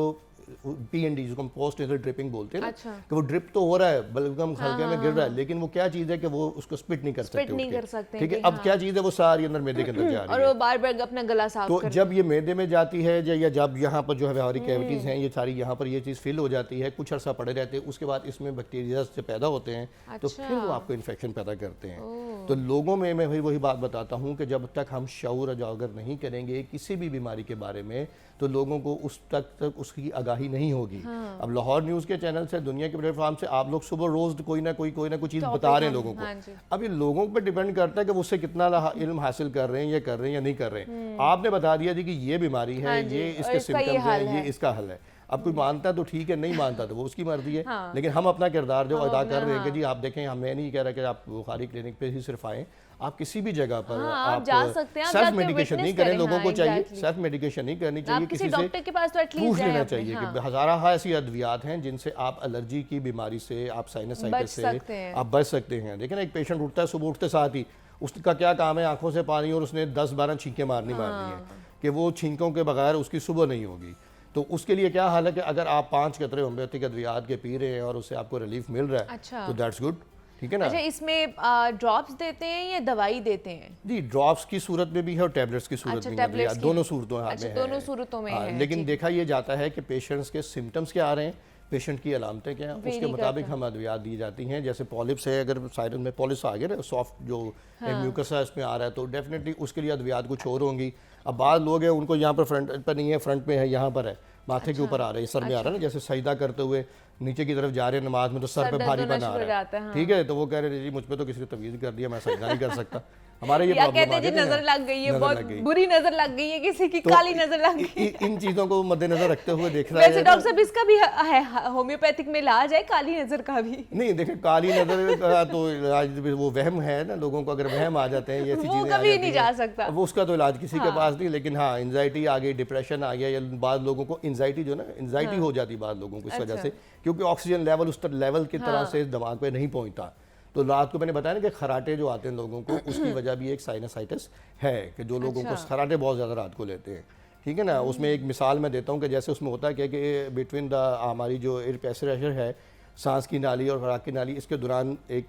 B: PND जिसको हम पोस्ट नेजल ड्रिपिंग बोलते हैं ना, कि वो ड्रिप तो हो रहा है बलगम हल्के में गिर रहा है, लेकिन वो क्या चीज़ है कि वो उसको स्पिट नहीं कर सकते, ठीक है। अब क्या चीज़ है, वो सारी अंदर मैदे के अंदर जा रही है
A: और वो बार-बार अपना गला साफ
B: तो जब ये मैदे में जाती है या जब यहाँ पर जो है हमारी कैविटीज़ हैं ये सारी यहाँ पर ये चीज़ फिल हो जाती है, कुछ अर्सा पड़े रहते हैं, उसके बाद इसमें बैक्टीरिया से पैदा होते हैं तो फिर वो आपको इन्फेक्शन पैदा करते हैं। तो लोगों में मैं वही बात बताता हूँ कि जब तक हम शऊर उजागर नहीं करेंगे किसी भी बीमारी के बारे में तो लोगों को उस तक उसकी आगाही नहीं होगी। अब लाहौर न्यूज़ के चैनल से, दुनिया के प्लेटफॉर्म से आप लोग सुबह रोज़ कोई ना कोई चीज़ बता रहे हैं लोगों को। अब ये लोगों पर डिपेंड करता है कि वो उससे कितना इल्म हासिल कर रहे हैं या कर रहे हैं या नहीं कर रहे हैं। आपने बता दिया जी कि ये बीमारी है, ये इसके सिम्टम्स हैं, ये इसका हल है। अब कोई मानता तो ठीक है, नहीं मानता तो वो उसकी मर्जी है। लेकिन हम अपना किरदार जो अदा कर रहे हैं कि जी आप देखें, हम मैं नहीं कह रहा कि आप बुखारी क्लिनिक पे ही सिर्फ आएँ, आप किसी भी जगह पर आप
A: जा सकते हैं,
B: सेल्फ मेडिकेशन नहीं करें। लोगों को चाहिए सेल्फ मेडिकेशन नहीं करनी चाहिए, किसी
A: डॉक्टर के पास तो एटलीस्ट
B: पूछ लेना चाहिए कि हज़ारा ऐसी अद्वियात हैं जिनसे आप एलर्जी की बीमारी से, आप साइनसाइटिस से आप बच सकते हैं। देखिए ना, एक पेशेंट उठता है सुबह उठते साथ ही, उसका क्या काम है, आंखों से पानी और उसने 10-12 छींकें मारनी है कि वो छींकों के बगैर उसकी सुबह नहीं होगी। तो उसके लिए क्या हाल है कि अगर आप 5 कतरे होम्योपैथिक अद्वियात के पी रहे हैं और उससे आपको रिलीफ मिल रहा है तो दैट्स गुड, ठीक है ना।
A: अच्छा, इसमें ड्रॉप्स देते हैं या दवाई देते हैं?
B: जी, ड्रॉप्स की सूरत में भी है और टैबलेट्स की सूरत में भी है, दोनों सूरतों में है।
A: दोनों सूरतों में है।
B: लेकिन देखा ये जाता है कि पेशेंट्स के सिम्टम्स क्या आ रहे हैं, पेशेंट की अलामतें क्या हैं, उसके मुताबिक हम अद्वियात दी जाती हैं। जैसे पॉलिप्स है, अगर साइरस में पॉलिप्स आ गया ना, सॉफ्ट जो म्यूकस है इसमें आ रहा है, तो डेफिनेटली उसके लिए अद्वियात कुछ और होंगी। अब बाद लोग हैं उनको यहाँ पर फ्रंट पर नहीं है, फ्रंट में है, यहाँ पर है, माथे के ऊपर आ रहा है, सर में आ रहा है ना, जैसे सजदा करते हुए नीचे की तरफ जा रहे हैं नमाज में तो सर पे भारी बना रहा है, ठीक है। तो वो कह रहे हैं जी मुझ पे तो किसी ने तवीज़ कर दिया, मैं सजदा नहीं कर सकता। हमारे ये
A: कहते हैं जी नजर लग गई है, बहुत बुरी नजर लग गई है, किसी की काली नजर लग गई।
B: इन चीजों को मद्देनजर रखते हुए देख रहा है।
A: वैसे डॉक्टर साहब इसका भी है, होम्योपैथिक में इलाज है काली नजर का भी?
B: नहीं, देखिए काली नजर का तो इलाज वो वहम है ना, लोगों को अगर वहम आ जाते हैं ये ऐसी चीजें
A: कभी नहीं जा सकता,
B: वो उसका तो इलाज किसी के पास नहीं। लेकिन हाँ, एंजाइटी आ गई, डिप्रेशन आ गया, या बाद लोगों को एंजाइटी जो ना एंजाइटी हो जाती है बाद लोगों को इस वजह से, क्योंकि ऑक्सीजन लेवल उस लेवल की तरह से दिमाग पे नहीं पहुंचता। तो रात को मैंने बताया ना कि खराटे जो आते हैं लोगों को, उसकी वजह भी एक साइनसाइटिस है कि जो लोगों को खराटे बहुत ज़्यादा रात को लेते हैं, ठीक है ना। उसमें एक मिसाल मैं देता हूँ कि जैसे उसमें होता है कि बिटवीन द हमारी जो एयर प्रेशर है, सांस की नाली और खुराक की नाली, इसके दौरान एक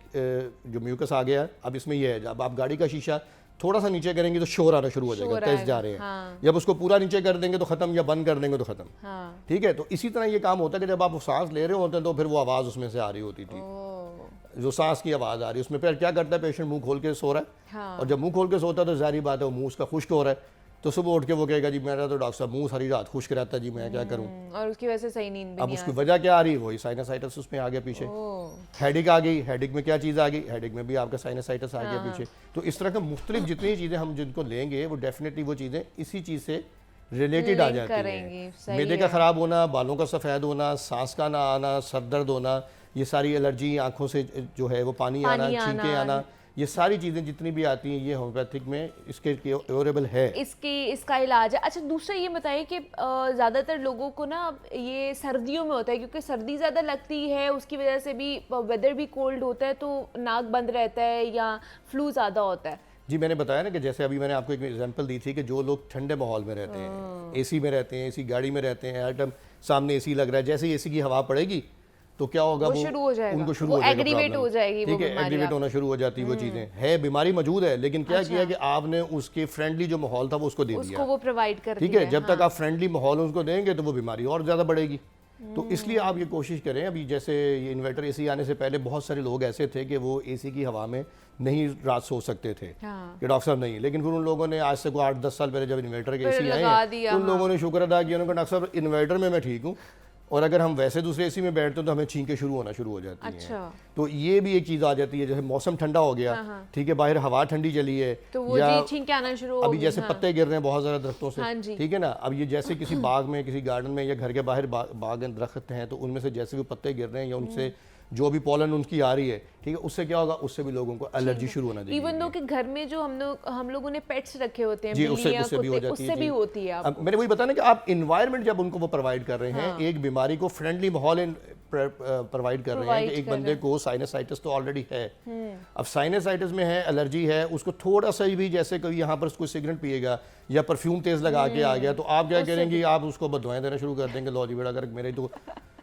B: जो म्यूकस आ गया। अब इसमें यह है, जब आप गाड़ी का शीशा थोड़ा सा नीचे करेंगे तो शोर आना शुरू हो जाएगा, तेज जा रहे हैं। जब उसको पूरा नीचे कर देंगे तो खत्म, या बंद कर देंगे तो खत्म, ठीक है। तो इसी तरह ये काम होता है कि जब आप सांस ले रहे होते हैं तो फिर वो आवाज़ उसमें से आ रही होती थी, जो सांस की आवाज़ आ रही है उसमें। फिर क्या करता है पेशेंट, मुंह खोल के सो रहा है, और जब मुंह खोल के सोता है तो जाहिर बात है वो मुंह उसका खुश्क हो रहा है, तो सुबह उठ के वो कहेगा जी मेरा तो डॉक्टर साहब मुंह सारी रात खुश्क रहता है जी, मैं क्या करूं,
A: और उसकी वजह से सही नींद भी
B: अब उसकी वजह क्या आ रही है, वही साइनसाइटिस उसमें आ गया पीछे। हेडिक आ गई, हेडिक में क्या चीज़ आ गई, हेडिक में भी आपका साइनसाइटिस आ गया पीछे। तो इस तरह का मुख्तलिफ जितनी चीज़ें हम जिनको लेंगे वो डेफिनेटली वो चीज़ें इसी चीज़ से रिलेटेड आ जाती हैं। मैदे का ख़राब होना, बालों का सफ़ेद होना, सांस का ना आना, सर दर्द होना, ये सारी एलर्जी, आंखों से जो है वो पानी आना, छींकें आना, ये सारी चीज़ें जितनी भी आती हैं ये होम्योपैथिक में इसके क्योरेबल है,
A: इसका इलाज है। अच्छा, दूसरा ये बताइए कि ज़्यादातर लोगों को ना ये सर्दियों में होता है, क्योंकि सर्दी ज़्यादा लगती है, उसकी वजह से भी वेदर भी कोल्ड होता है तो नाक बंद रहता है या फ्लू ज़्यादा होता है।
B: जी, मैंने बताया ना कि जैसे अभी मैंने आपको एक एग्जांपल दी थी कि जो लोग ठंडे माहौल में रहते हैं, एसी में रहते हैं, एसी गाड़ी में रहते हैं, हर टाइम सामने एसी लग रहा है, जैसे ही एसी की हवा पड़ेगी तो क्या होगा, वो
A: शुरू हो जाएगा,
B: उनको शुरू हो जाएगा,
A: एग्रीवेट हो जाएगी,
B: ठीक है, एग्रीवेट होना शुरू हो जाती है वो चीज़ें। है बीमारी मौजूद है, लेकिन क्या किया कि आपने उसके फ्रेंडली जो माहौल था वो उसको दे दिया,
A: वो प्रोवाइड कर
B: ठीक है। जब तक आप फ्रेंडली माहौल उसको देंगे तो वो बीमारी और ज़्यादा बढ़ेगी, तो इसलिए आप ये कोशिश करें, अभी जैसे ये इन्वर्टर एसी आने से पहले बहुत सारे लोग ऐसे थे कि वो एसी की हवा में नहीं रात सो सकते थे कि डॉक्टर साहब नहीं, लेकिन फिर उन लोगों ने आज से 8-10 साल पहले जब इन्वर्टर के एसी आए तो उन लोगों ने शुक्र अदा किया, उन्होंने कहा डॉक्टर साहब इन्वर्टर में मैं ठीक हूँ, और अगर हम वैसे दूसरे एसी में बैठते हैं तो हमें छींकें शुरू होना शुरू हो जाती हैं। तो ये भी एक चीज़ आ जाती है, जैसे मौसम ठंडा हो गया, ठीक है, बाहर हवा ठंडी चली है,
A: तो वो जी छींकें आना शुरू
B: अभी जैसे पत्ते गिर रहे हैं बहुत ज़्यादा दरख्तों से, ठीक है ना, अब ये जैसे किसी बाग में, किसी गार्डन में या घर के बाहर बाग दरख्त हैं, तो उनमें से जैसे भी पत्ते गिर रहे हैं या उनसे जो भी पॉलन उनकी आ रही है, ठीक है, उससे क्या होगा, उससे भी लोगों को एलर्जी शुरू होना चाहिए।
A: इवन दो कि घर में जो हम लोगों ने पेट्स रखे होते हैं,
B: जी, उससे भी हो जाती है,
A: उससे भी होती है।
B: अब मैंने वही बताया कि आप इन्वायरमेंट जब उनको वो प्रोवाइड कर रहे हैं, एक बीमारी को फ्रेंडली माहौल प्रोवाइड कर रहे हैं कि एक बंदे को साइनसाइटिस तो ऑलरेडी है, अब साइनसाइटिस में है, एलर्जी है, उसको थोड़ा सा भी जैसे कभी यहाँ पर कोई सिगरेट पिएगा या परफ्यूम तेज लगा के आ गया, तो आप क्या करेंगे, आप उसको बदवाएं देना शुरू कर देंगे, लो जी बेटा, अगर मेरे तो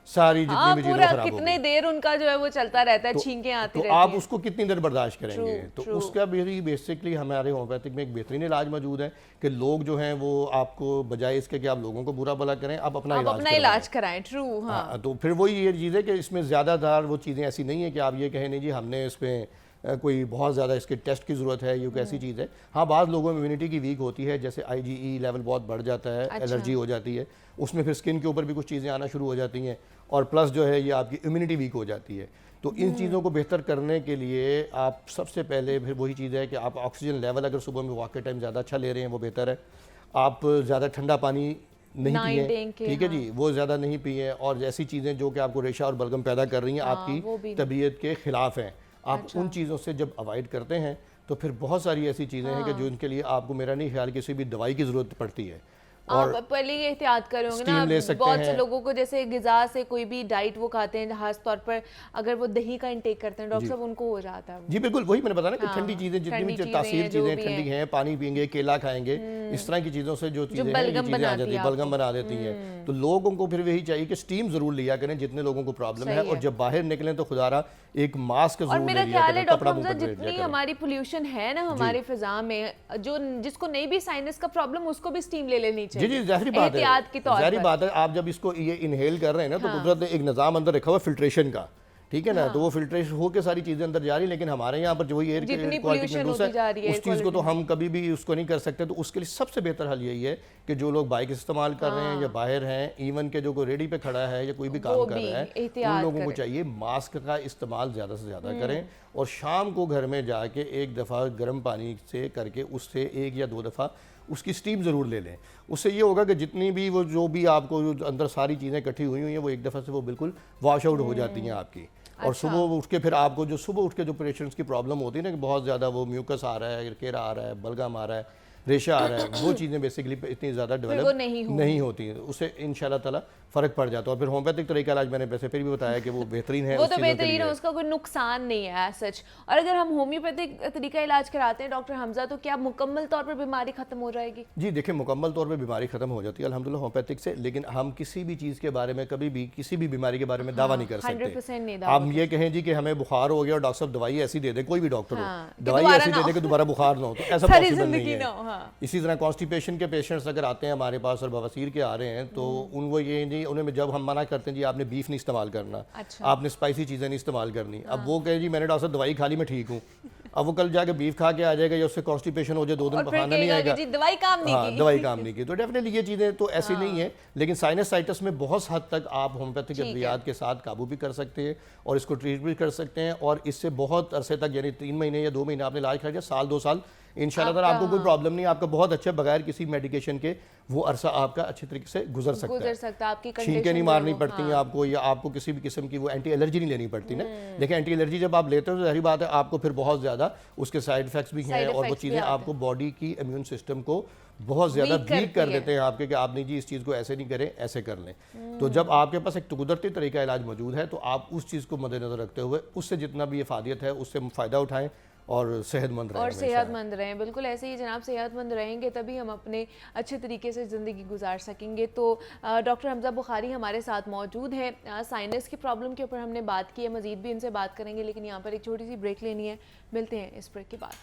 B: सारी जितनी भी चीजें खराब हो
A: कितने देर उनका जो है वो चलता रहता है, छींकें आती रहती
B: हैं, तो आप उसको कितनी देर बर्दाश्त करेंगे। तो उसका भी बेसिकली हमारे होम्योपैथिक में एक बेहतरीन इलाज मौजूद है कि लोग जो हैं वो आपको बजाय इसके कि आप लोगों को बुरा भला करें, आप अपना
A: इलाज कराएं। ट्रू, हाँ।
B: तो फिर वही ये चीज़ है कि इसमें ज़्यादातर वो चीज़ें ऐसी नहीं है कि आप ये कहें नहीं जी हमने इसमें कोई बहुत ज़्यादा इसके टेस्ट की ज़रूरत है, ये कैसी चीज़ है। हाँ, बाज़ लोगों में इम्यूनिटी की वीक होती है, जैसे IgE लेवल बहुत बढ़ जाता है, एलर्जी हो जाती है, उसमें फिर स्किन के ऊपर भी कुछ चीज़ें आना शुरू हो जाती हैं, और प्लस जो है ये आपकी इम्यूनिटी वीक हो जाती है। तो इन चीज़ों को बेहतर करने के लिए आप सबसे पहले फिर वही चीज़ है कि आप ऑक्सीजन लेवल अगर सुबह में वॉक के टाइम ज़्यादा अच्छा ले रहे हैं वो बेहतर है। आप ज़्यादा ठंडा पानी नहीं पिए, ठीक है जी, वो ज़्यादा नहीं पिए, और ऐसी चीज़ें जो कि आपको रेशा और बलगम पैदा कर रही हैं, आपकी तबीयत के ख़िलाफ़ हैं, आप उन चीज़ों से जब अवॉइड करते हैं तो फिर बहुत सारी ऐसी चीज़ें हैं कि जो इनके लिए आपको मेरा नहीं ख्याल किसी भी दवाई की ज़रूरत पड़ती है।
A: और आप पहले ये एहतियात कर रहे होंगे ना, बहुत से लोगों को जैसे ग़िज़ा से कोई भी डाइट वो खाते हैं, खास तौर पर अगर वो दही का इंटेक करते हैं, डॉक्टर साहब उनको हो जाता है।
B: जी बिल्कुल, वही मैंने बताया ना कि ठंडी चीज़ें जितनी भी तासीर चीज़ें ठंडी हैं, पानी पियेंगे, केला खाएंगे, इस तरह की चीज़ों से जो चीज़ें आ जाती है, बलगम बना देती हैं। तो लोगों को फिर वही चाहिए कि स्टीम ज़रूर लिया करें जितने लोगों को प्रॉब्लम है, और जब बाहर निकलें तो खुदारा एक मास्क
A: और मेरा ख्याल है डॉक्टर हमजा, जितनी हमारी पोल्यूशन है ना हमारी फिजा में, जो जिसको नहीं भी साइनस का प्रॉब्लम, उसको भी स्टीम ले लेनी चाहिए।
B: जी, जाहिर बात है, जाहिर बात है, आप जब इसको ये इनहेल कर रहे हैं ना, तो कुदरत ने एक निज़ाम अंदर रखा हुआ फिल्ट्रेशन का, ठीक है ना, तो वो फिल्ट्रेशन होकर सारी चीज़ें अंदर जा रही, लेकिन हमारे यहाँ पर जो एयर क्वालिटी है उस चीज़ को तो हम कभी भी उसको नहीं कर सकते। तो उसके लिए सबसे बेहतर हल यही है कि जो लोग बाइक इस्तेमाल कर रहे हैं या बाहर हैं, इवन के जो कोई रेडी पे खड़ा है या कोई भी काम कर रहा है, उन लोगों को चाहिए मास्क का इस्तेमाल ज़्यादा से ज़्यादा करें, और शाम को घर में जाके एक दफ़ा गर्म पानी से करके उससे 1 या 2 दफ़ा उसकी स्टीम ज़रूर ले लें। उससे ये होगा कि जितनी भी वो जो भी आपको अंदर सारी चीज़ें इकट्ठी हुई हुई हैं वो एक दफ़ा से वो बिल्कुल वॉश आउट हो जाती हैं आपकी। और सुबह उठ के फिर आपको जो सुबह उठ के जो पेशेंट्स की प्रॉब्लम होती है ना कि बहुत ज़्यादा वो म्यूकस आ रहा है, केरा आ रहा है, बलगम आ रहा है, रेशा आ रहा है, वो चीज़ें बेसिकली इतनी ज़्यादा डेवलप नहीं होती हैं, उससे इंशाल्लाह ताला फ़र्क पड़ जाता है। और फिर होम्योपैथिक तरीका इलाज मैंने वैसे फिर भी बताया कि वो बेहतरीन है,
A: वो तो बेहतरीन है, उसका कोई नुकसान नहीं है सच। और अगर हम होम्योपैथिक तरीका इलाज कराते हैं डॉक्टर हमजा, तो क्या मुकम्मल तौर पर बीमारी खत्म हो जाएगी?
B: जी देखिए, मुकम्मल तौर पर बीमारी खत्म हो जाती है अल्हम्दुलिल्लाह होम्योपैथिक से, लेकिन हम किसी भी चीज़ के बारे में कभी भी किसी भी बीमारी के बारे में दावा नहीं कर सकते। आप ये कहें जी कि हमें बुखार हो गया और डॉक्टर साहब दवाई ऐसी दे दें, कोई भी डॉक्टर हो दवाई ऐसी दे दें कि दोबारा बुखार ना हो, तो ऐसा पॉसिबल नहीं है। इसी तरह कॉन्स्टिपेशन के पेशेंट्स अगर आते हैं हमारे पास और बवासीर के आ रहे हैं, तो उनको ये नहीं, उन्हें जब हम मना करते हैं जी आपने बीफ नहीं इस्तेमाल करना, आपने स्पाइसी चीज़ें नहीं इस्तेमाल करनी, अब वो कहे जी मैंने डॉक्टर साहब दवाई खा ली मैं ठीक हूँ, अब वो कल जाके बीफ खा के आ जाएगा या उससे कॉन्स्टिपेशन हो जाए 2 दिन खाना नहीं आएगा,
A: दवाई काम नहीं की।
B: दवाई काम नहीं की। तो डेफिनेटली ये चीज़ें तो ऐसी नहीं है, लेकिन साइनसाइटिस में बहुत हद तक आप होम्योपैथिक अद्वियात के साथ काबू भी कर सकते हैं और इसको ट्रीट भी कर सकते हैं, और इससे बहुत अरसे तक यानी 3 महीने या 2 महीने आपने इलाज कर लिया, साल 2 साल इंशाल्लाह आपको कोई प्रॉब्लम नहीं, आपका बहुत अच्छा बगैर किसी मेडिकेशन के वो अरसा आपका अच्छे तरीके से गुजर सकता है।
A: आपकी
B: छींकें नहीं मारनी पड़ती हैं आपको, या आपको किसी भी किस्म की वो एंटी एलर्जी नहीं लेनी पड़ती ना। देखिए एंटी एलर्जी जब आप लेते हो तो जाहिर बात है आपको फिर बहुत ज़्यादा उसके साइड इफेक्ट्स भी हैं, और वो चीज़ें आपको बॉडी की इम्यून सिस्टम को बहुत ज़्यादा वीक कर देते हैं आपके, कि आप नहीं जी इस चीज़ को ऐसे नहीं करें, ऐसे कर लें। तो जब आपके पास एक कुदरती तरीका इलाज मौजूद है तो आप उस चीज़ को मद्देनजर रखते हुए उससे जितना भी इफादियत है उससे फ़ायदा उठाएं और सेहतमंद
A: रहें। बिल्कुल ऐसे ही जनाब, सेहतमंद रहेंगे तभी हम अपने अच्छे तरीके से ज़िंदगी गुजार सकेंगे। तो डॉक्टर हमजा बुखारी हमारे साथ मौजूद हैं, साइनस की प्रॉब्लम के ऊपर हमने बात की है, मज़ीद भी इनसे बात करेंगे, लेकिन यहाँ पर एक छोटी सी ब्रेक लेनी है, मिलते हैं इस ब्रेक के बाद।